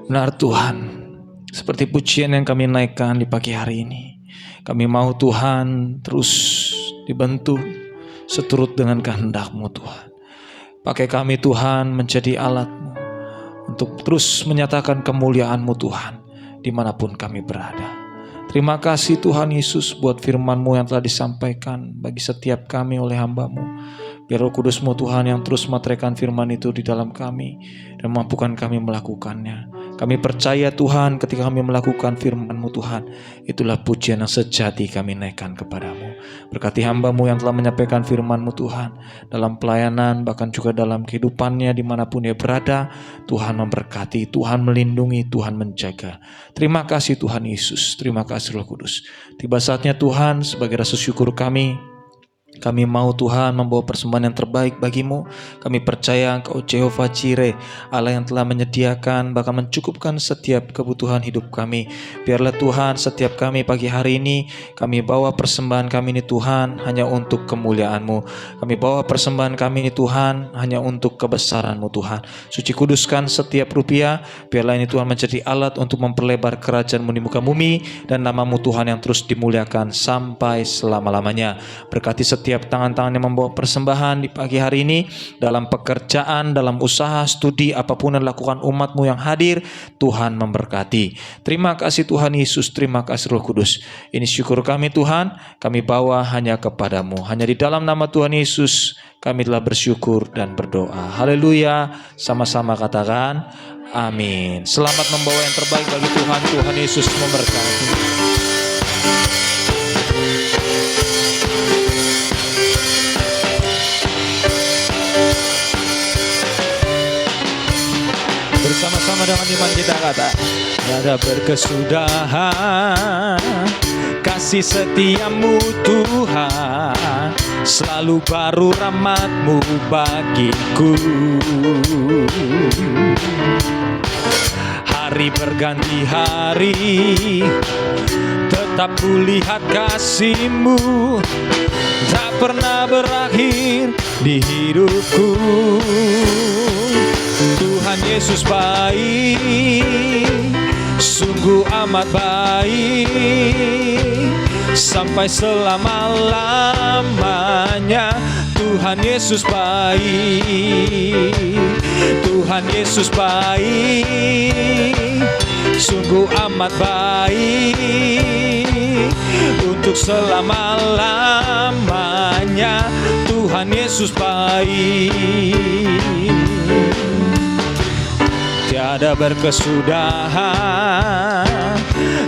Benar Tuhan, seperti pujian yang kami naikkan di pagi hari ini, kami mau Tuhan terus dibentuk seturut dengan kehendak-Mu Tuhan. Pakai kami Tuhan menjadi alat-Mu untuk terus menyatakan kemuliaan-Mu Tuhan dimanapun kami berada. Terima kasih Tuhan Yesus buat firman-Mu yang telah disampaikan bagi setiap kami oleh hamba-Mu. Biar Roh Kudus-Mu Tuhan yang terus meteraikan firman itu di dalam kami dan mampukan kami melakukannya. Kami percaya Tuhan ketika kami melakukan firman-Mu Tuhan, itulah pujian yang sejati kami naikkan kepadamu. Berkati hamba-Mu yang telah menyampaikan firman-Mu Tuhan, dalam pelayanan bahkan juga dalam kehidupannya dimanapun dia berada. Tuhan memberkati, Tuhan melindungi, Tuhan menjaga. Terima kasih Tuhan Yesus, terima kasih Roh Kudus. Tiba saatnya Tuhan sebagai rasa syukur kami Kami mau Tuhan membawa persembahan yang terbaik bagimu. Kami percaya Engkau Jehovah Jireh, Allah yang telah menyediakan bahkan mencukupkan setiap kebutuhan hidup kami. Biarlah Tuhan setiap kami pagi hari ini kami bawa persembahan kami ini Tuhan hanya untuk kemuliaan-Mu. Kami bawa persembahan kami ini Tuhan hanya untuk kebesaran-Mu Tuhan. Suci kuduskan setiap rupiah, biarlah ini Tuhan menjadi alat untuk memperlebar kerajaan-Mu di muka bumi, dan nama-Mu Tuhan yang terus dimuliakan sampai selama-lamanya. Berkati setiap tangan-tangan yang membawa persembahan di pagi hari ini, dalam pekerjaan, dalam usaha, studi, apapun yang dilakukan umat-Mu yang hadir, Tuhan memberkati. Terima kasih Tuhan Yesus, terima kasih Roh Kudus. Ini syukur kami Tuhan, kami bawa hanya kepadamu. Hanya di dalam nama Tuhan Yesus kami telah bersyukur dan berdoa. Haleluya. Sama-sama katakan amin. Selamat membawa yang terbaik bagi Tuhan. Tuhan Yesus memberkati. Bersama-sama dengan iman kita kata, tiada berkesudahan kasih setiamu Tuhan, selalu baru rahmat-Mu bagiku. Hari berganti hari, tetap kulihat kasih-Mu, tak pernah berakhir di hidupku. Tuhan Yesus baik, sungguh amat baik, sampai selama-lamanya. Tuhan Yesus baik, Tuhan Yesus baik, sungguh amat baik, untuk selama-lamanya. Tuhan Yesus baik. Tiada berkesudahan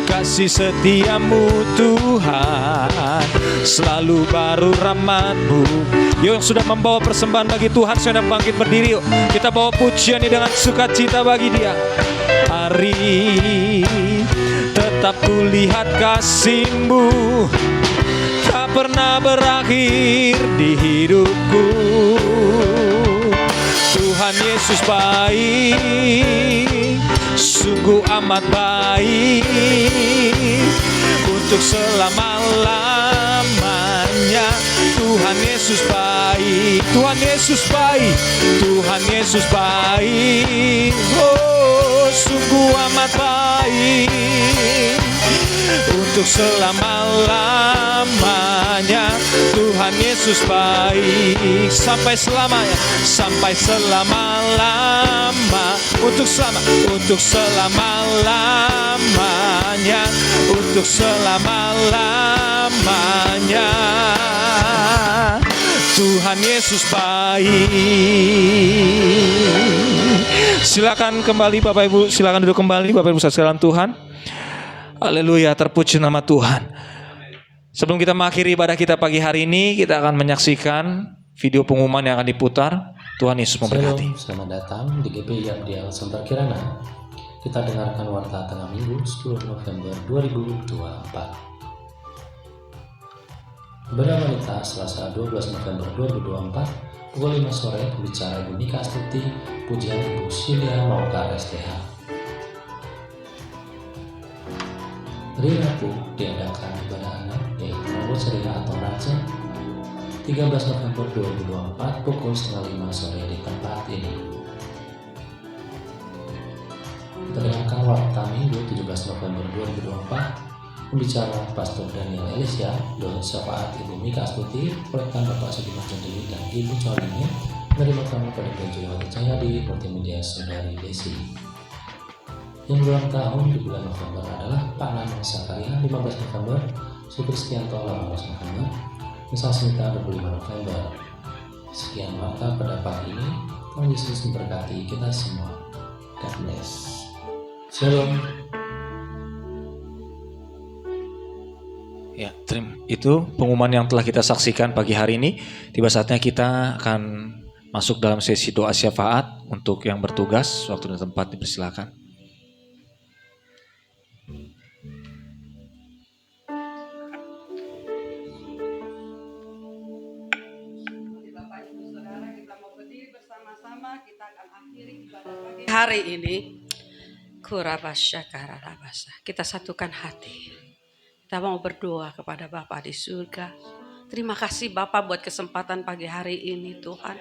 kasih setiamu Tuhan, selalu baru rahmat-Mu. Yuk yang sudah membawa persembahan bagi Tuhan, sudah bangkit berdiri. Yuk kita bawa pujian ini dengan sukacita bagi Dia. Hari tetap kulihat kasih-Mu, tak pernah berakhir di hidupku. Tuhan Yesus baik, sungguh amat baik, untuk selama-lamanya. Tuhan Yesus baik, Tuhan Yesus baik, Tuhan Yesus baik, oh sungguh amat baik, untuk selama-lamanya. Tuhan Yesus baik, sampai selamanya, sampai selama-lama, untuk selama-lamanya, untuk selama-lamanya. Tuhan Yesus baik. Silakan kembali Bapak Ibu, silakan duduk kembali Bapak Ibu sekalian Tuhan. Haleluya, terpuji nama Tuhan. Sebelum kita mengakhiri ibadah kita pagi hari ini, kita akan menyaksikan video pengumuman yang akan diputar. Tuhan Yesus memberkati. Selamat datang di GPI Abdial Sunter Kirana. Kita dengarkan warta tengah minggu 10 November 2024. Ibadah wanita Selasa 12 November 2024 pukul 5 sore, pembicara Ibu Nika Astuti, pujian Ibu Silia Maukar STH. Hari Rabu diadakan ibadah anak, yaitu Rabu Ceria atau Raja, 13 November 2024 pukul setengah 5 sore di tempat ini. Kita dengarkan warta Minggu 17 November 2024, pembicara Pastor Daniel Elisha, Doa Syafaat Ibu Mika Astuti, proyekan Bapak Sudirman Dewi dan Ibu Colini, menerima tamu pada Gereja Wali Cahyadi, multimedia Saudari Desi. Yang berulang tahun di bulan November adalah Pak Nanang Sakaria 15 November, Supir Stianto 18 November, Misal Smita 25 November. Sekian warta pada pagi ini. Tuhan Yesus memberkati kita semua. God bless. Shalom. Ya, itu pengumuman yang telah kita saksikan pagi hari ini. Tiba saatnya kita akan masuk dalam sesi doa syafaat. Untuk yang bertugas, waktu dan tempat dipersilakan. hari ini, kita satukan hati. Kita mau berdoa kepada Bapa di surga. Terima kasih Bapa buat kesempatan pagi hari ini Tuhan.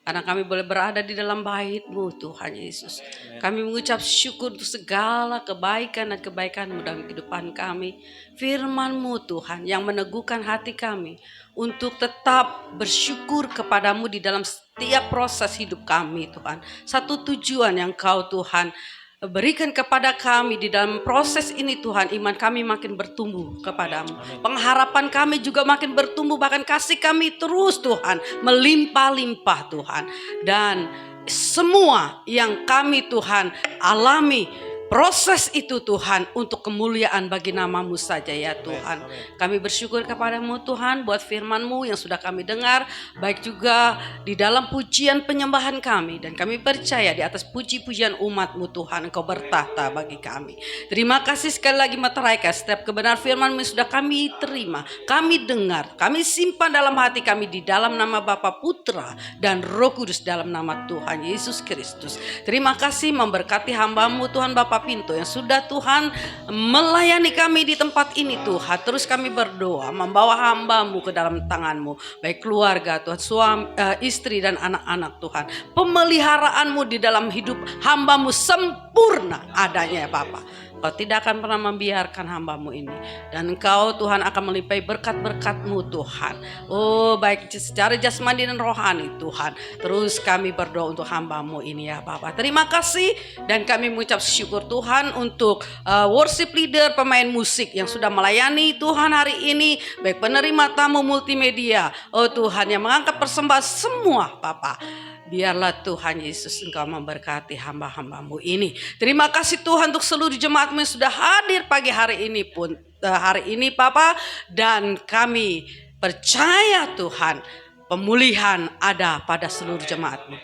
Karena kami boleh berada di dalam bait-Mu Tuhan Yesus. Kami mengucap syukur untuk segala kebaikan dan kebaikan-Mu dalam kehidupan kami. Firman-Mu Tuhan yang meneguhkan hati kami untuk tetap bersyukur kepadamu di dalam setiap proses hidup kami Tuhan. Satu tujuan yang Kau Tuhan berikan kepada kami di dalam proses ini Tuhan, iman kami makin bertumbuh kepadamu. Pengharapan kami juga makin bertumbuh, bahkan kasih kami terus Tuhan melimpah-limpah Tuhan. Dan semua yang kami Tuhan alami, proses itu Tuhan untuk kemuliaan bagi nama-Mu saja ya Tuhan. Kami bersyukur kepadamu Tuhan buat firman-Mu yang sudah kami dengar, baik juga di dalam pujian penyembahan kami. Dan kami percaya di atas puji-pujian umat-Mu Tuhan, Engkau bertahta bagi kami. Terima kasih sekali lagi Materaikat, setiap kebenaran firman-Mu yang sudah kami terima, kami dengar, kami simpan dalam hati kami di dalam nama Bapa, Putra dan Roh Kudus dalam nama Tuhan Yesus Kristus. Terima kasih memberkati hamba-Mu Tuhan Bapa Pinto yang sudah Tuhan melayani kami di tempat ini Tuhan. Terus kami berdoa membawa hamba-Mu ke dalam tangan-Mu, baik keluarga Tuhan, suami, istri dan anak-anak Tuhan. Pemeliharaanmu di dalam hidup hamba-Mu sempurna adanya ya Bapa. Kau tidak akan pernah membiarkan hamba-Mu ini. Dan Engkau Tuhan akan melimpahi berkat-berkat-Mu Tuhan. Oh baik secara jasmani dan rohani Tuhan. Terus kami berdoa untuk hamba-Mu ini ya Bapak. Terima kasih dan kami mengucap syukur Tuhan untuk worship leader, pemain musik yang sudah melayani Tuhan hari ini. Baik penerima tamu multimedia. Oh Tuhan yang mengangkat persembahan semua Bapak. Biarlah Tuhan Yesus Engkau memberkati hamba-hamba-Mu ini. Terima kasih Tuhan untuk seluruh jemaat-Mu yang sudah hadir pagi hari ini pun. Hari ini Papa. Dan kami percaya Tuhan pemulihan ada pada seluruh jemaat-Mu.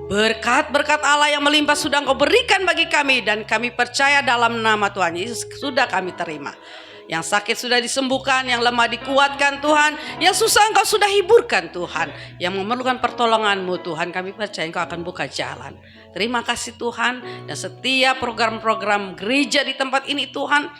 Berkat-berkat Allah yang melimpah sudah Engkau berikan bagi kami. Dan kami percaya dalam nama Tuhan Yesus sudah kami terima. Yang sakit sudah disembuhkan, yang lemah dikuatkan Tuhan, yang susah Engkau sudah hiburkan Tuhan, yang memerlukan pertolongan-Mu Tuhan, kami percaya Engkau akan buka jalan. Terima kasih Tuhan, dan setiap program-program gereja di tempat ini Tuhan,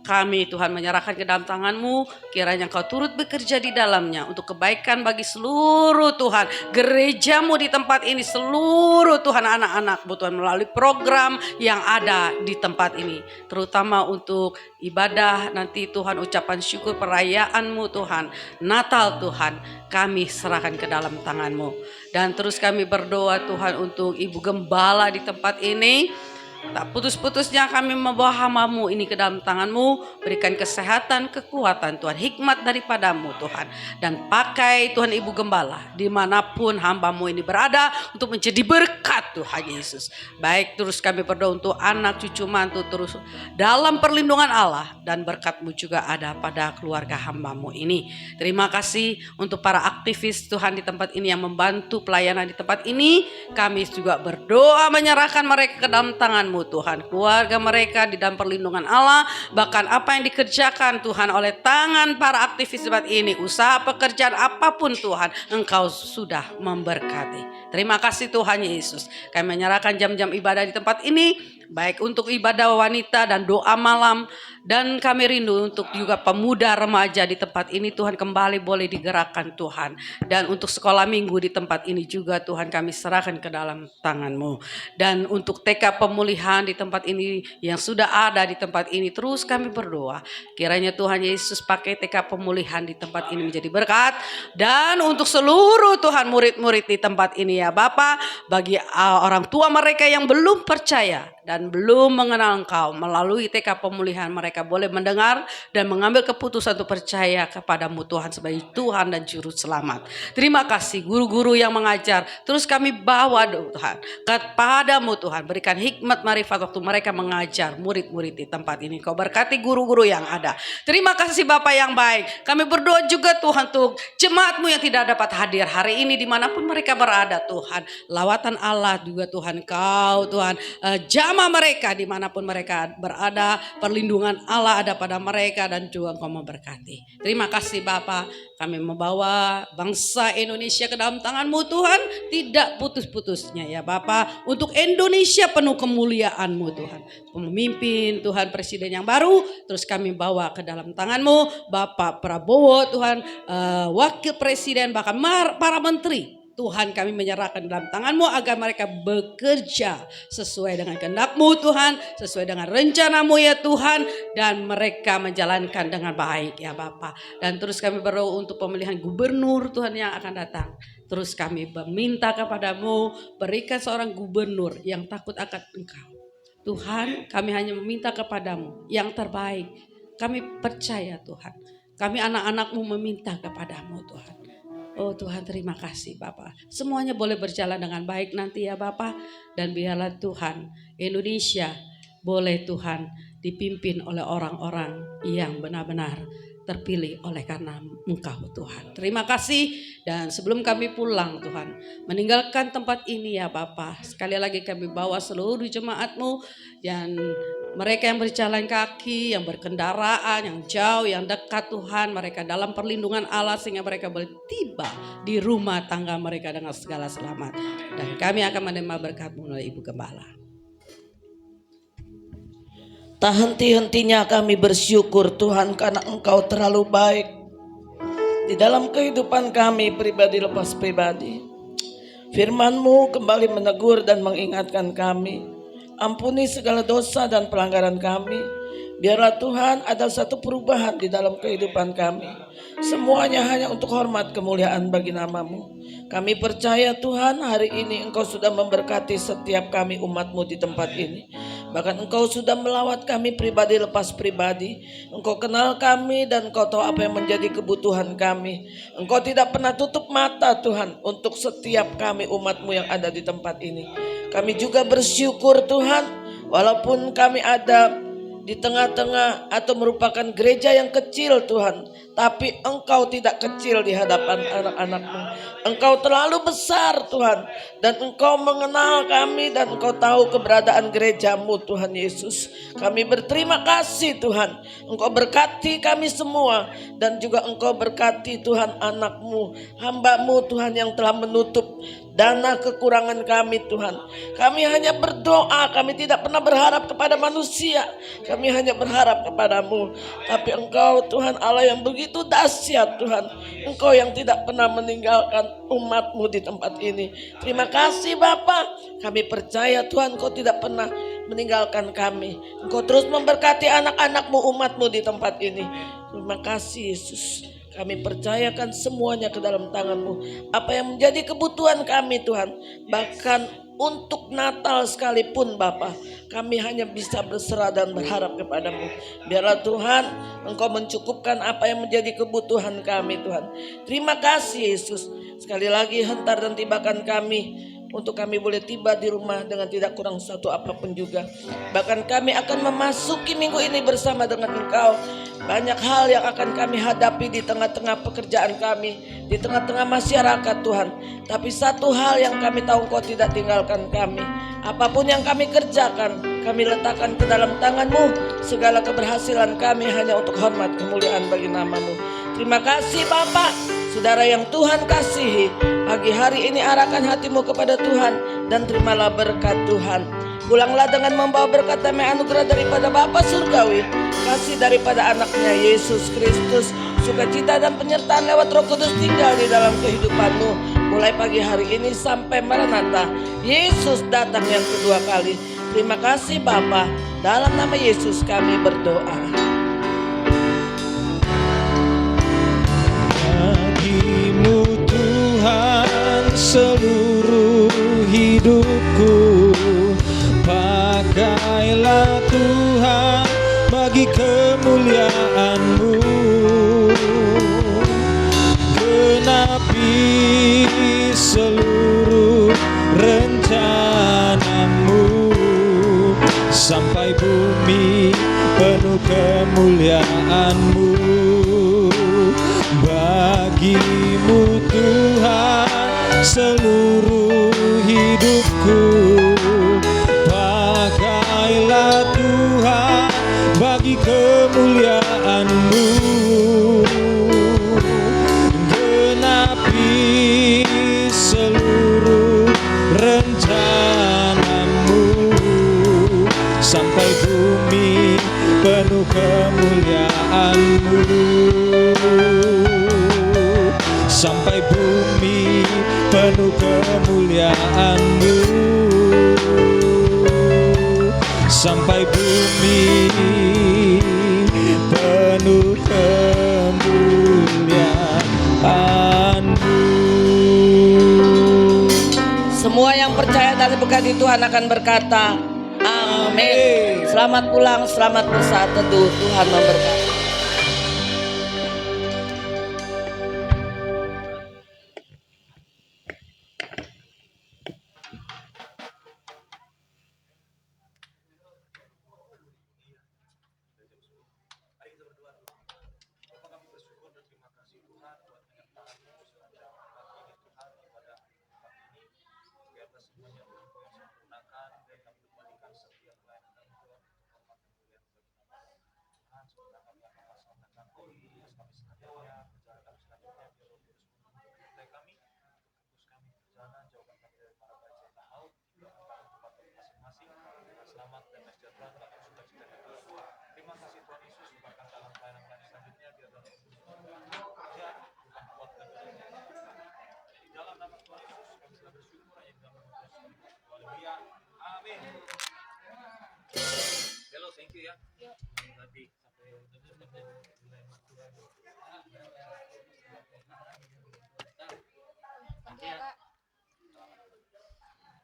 kami Tuhan menyerahkan ke dalam tangan-Mu, kiranya Engkau turut bekerja di dalamnya untuk kebaikan bagi seluruh Tuhan gereja-Mu di tempat ini, seluruh Tuhan anak-anak-Mu Tuhan melalui program yang ada di tempat ini, terutama untuk ibadah nanti Tuhan, ucapan syukur perayaan-Mu Tuhan, Natal Tuhan, kami serahkan ke dalam tangan-Mu. Dan terus kami berdoa Tuhan untuk Ibu Gembala di tempat ini. Tak putus-putusnya kami membawa hamba-Mu ini ke dalam tangan-Mu. Berikan kesehatan, kekuatan Tuhan, hikmat daripada-Mu Tuhan. Dan pakai Tuhan Ibu Gembala dimanapun hamba-Mu ini berada untuk menjadi berkat Tuhan Yesus. Baik terus kami berdoa untuk anak, cucu, mantu terus dalam perlindungan Allah. Dan berkat-Mu juga ada pada keluarga hamba-Mu ini. Terima kasih untuk para aktivis Tuhan di tempat ini yang membantu pelayanan di tempat ini. Kami juga berdoa menyerahkan mereka ke dalam tangan-Mu Tuhan, keluarga mereka di dalam perlindungan Allah, bahkan apa yang dikerjakan Tuhan oleh tangan para aktivis tempat ini, usaha pekerjaan apapun Tuhan, Engkau sudah memberkati. Terima kasih Tuhan Yesus. Kami menyerahkan jam-jam ibadah di tempat ini, baik untuk ibadah wanita dan doa malam, dan kami rindu untuk juga pemuda remaja di tempat ini Tuhan kembali boleh digerakkan Tuhan. Dan untuk sekolah minggu di tempat ini juga Tuhan kami serahkan ke dalam tangan-Mu. Dan untuk TK pemulihan di tempat ini yang sudah ada di tempat ini, terus kami berdoa kiranya Tuhan Yesus pakai TK pemulihan di tempat ini menjadi berkat. Dan untuk seluruh Tuhan murid-murid di tempat ini ya Bapa, bagi orang tua mereka yang belum percaya dan belum mengenal Engkau, melalui TK pemulihan mereka boleh mendengar dan mengambil keputusan untuk percaya kepadamu Tuhan sebagai Tuhan dan Juru Selamat. Terima kasih guru-guru yang mengajar, terus kami bawa Tuhan kepadamu Tuhan, berikan hikmat marifat waktu mereka mengajar murid-murid di tempat ini. Kau berkati guru-guru yang ada. Terima kasih Bapa yang baik. Kami berdoa juga Tuhan untuk jemaat-Mu yang tidak dapat hadir hari ini dimanapun mereka berada Tuhan. Lawatan Allah juga Tuhan, Kau Tuhan jamah bersama mereka dimanapun mereka berada. Perlindungan Allah ada pada mereka dan juga Engkau memberkati. Terima kasih Bapa, kami membawa bangsa Indonesia ke dalam tangan-Mu Tuhan, tidak putus-putusnya ya Bapa, untuk Indonesia penuh kemuliaan-Mu Tuhan. Pemimpin Tuhan, presiden yang baru terus kami bawa ke dalam tangan-Mu, Bapak Prabowo Tuhan, wakil presiden, bahkan para menteri. Tuhan, kami menyerahkan dalam tangan-Mu agar mereka bekerja sesuai dengan kehendak-Mu Tuhan, sesuai dengan rencana-Mu ya Tuhan, dan mereka menjalankan dengan baik ya Bapa. Dan terus kami berdoa untuk pemilihan gubernur Tuhan yang akan datang. Terus kami meminta kepadamu, berikan seorang gubernur yang takut akan Engkau. Tuhan, kami hanya meminta kepadamu yang terbaik. Kami percaya Tuhan, kami anak-anak-Mu meminta kepadamu Tuhan. Oh Tuhan, terima kasih Bapa. Semuanya boleh berjalan dengan baik nanti ya Bapa. Dan biarlah Tuhan, Indonesia boleh Tuhan dipimpin oleh orang-orang yang benar-benar terpilih oleh karena Engkau Tuhan. Terima kasih. Dan sebelum kami pulang Tuhan, meninggalkan tempat ini ya Bapa, sekali lagi kami bawa seluruh jemaat-Mu dan mereka yang berjalan kaki, yang berkendaraan, yang jauh, yang dekat Tuhan, mereka dalam perlindungan Allah sehingga mereka boleh tiba di rumah tangga mereka dengan segala selamat. Dan kami akan menerima berkat-Mu melalui Ibu Gembala. Tak henti-hentinya kami bersyukur Tuhan karena Engkau terlalu baik di dalam kehidupan kami pribadi lepas pribadi. Firman-Mu kembali menegur dan mengingatkan kami. Ampuni segala dosa dan pelanggaran kami. Biarlah Tuhan ada satu perubahan di dalam kehidupan kami. Semuanya hanya untuk hormat kemuliaan bagi nama-Mu. Kami percaya Tuhan, hari ini Engkau sudah memberkati setiap kami umat-Mu di tempat ini. Bahkan Engkau sudah melawat kami pribadi lepas pribadi. Engkau kenal kami dan Engkau tahu apa yang menjadi kebutuhan kami. Engkau tidak pernah tutup mata Tuhan untuk setiap kami umat-Mu yang ada di tempat ini. Kami juga bersyukur Tuhan, walaupun kami ada di tengah-tengah atau merupakan gereja yang kecil Tuhan, tapi Engkau tidak kecil di hadapan anak-anak-Mu. Engkau terlalu besar Tuhan, dan Engkau mengenal kami dan Engkau tahu keberadaan gereja-Mu Tuhan Yesus. Kami berterima kasih Tuhan, Engkau berkati kami semua, dan juga Engkau berkati Tuhan anak-Mu, hamba-Mu Tuhan yang telah menutup dana kekurangan kami Tuhan. Kami hanya berdoa, kami tidak pernah berharap kepada manusia. Kami hanya berharap kepadamu. Tapi Engkau Tuhan Allah yang begitu dahsyat Tuhan. Engkau yang tidak pernah meninggalkan umat-Mu di tempat ini. Terima kasih Bapa. Kami percaya Tuhan Engkau tidak pernah meninggalkan kami. Engkau terus memberkati anak-anak-Mu, umat-Mu di tempat ini. Terima kasih Yesus. Kami percayakan semuanya ke dalam tangan-Mu. Apa yang menjadi kebutuhan kami Tuhan, bahkan untuk Natal sekalipun Bapa, kami hanya bisa berserah dan berharap kepadamu. Biarlah Tuhan Engkau mencukupkan apa yang menjadi kebutuhan kami Tuhan. Terima kasih Yesus. Sekali lagi hentar dan tibakan kami, untuk kami boleh tiba di rumah dengan tidak kurang satu apapun juga. Bahkan kami akan memasuki minggu ini bersama dengan Engkau. Banyak hal yang akan kami hadapi di tengah-tengah pekerjaan kami, di tengah-tengah masyarakat Tuhan. Tapi satu hal yang kami tahu Engkau tidak tinggalkan kami. Apapun yang kami kerjakan, kami letakkan ke dalam tangan-Mu. Segala keberhasilan kami hanya untuk hormat kemuliaan bagi nama-Mu. Terima kasih Bapa. Saudara yang Tuhan kasihi, pagi hari ini arahkan hatimu kepada Tuhan dan terimalah berkat Tuhan. Pulanglah dengan membawa berkat damai anugerah daripada Bapa Surgawi, kasih daripada anaknya Yesus Kristus, sukacita dan penyertaan lewat Roh Kudus tinggal di dalam kehidupanmu. Mulai pagi hari ini sampai Maranatha, Yesus datang yang kedua kali. Terima kasih Bapa, dalam nama Yesus kami berdoa. Bagimu Tuhan seluruh hidupku, pakailah Tuhan bagi kemuliaan-Mu. Genapi seluruh rencana-Mu, sampai bumi penuh kemuliaan-Mu. Bagimu Tuhan seluruh hidupku, pakai sampai bumi penuh kemuliaan-Mu, sampai bumi penuh kemuliaan-Mu. Semua yang percaya dan diberkati Tuhan akan berkata, amin. Selamat pulang, selamat bersaat teduh. Tuhan memberkati.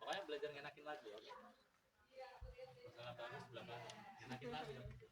Pokoknya belajar ngenakin lagi ya. Masalah bagus, enakin lagi.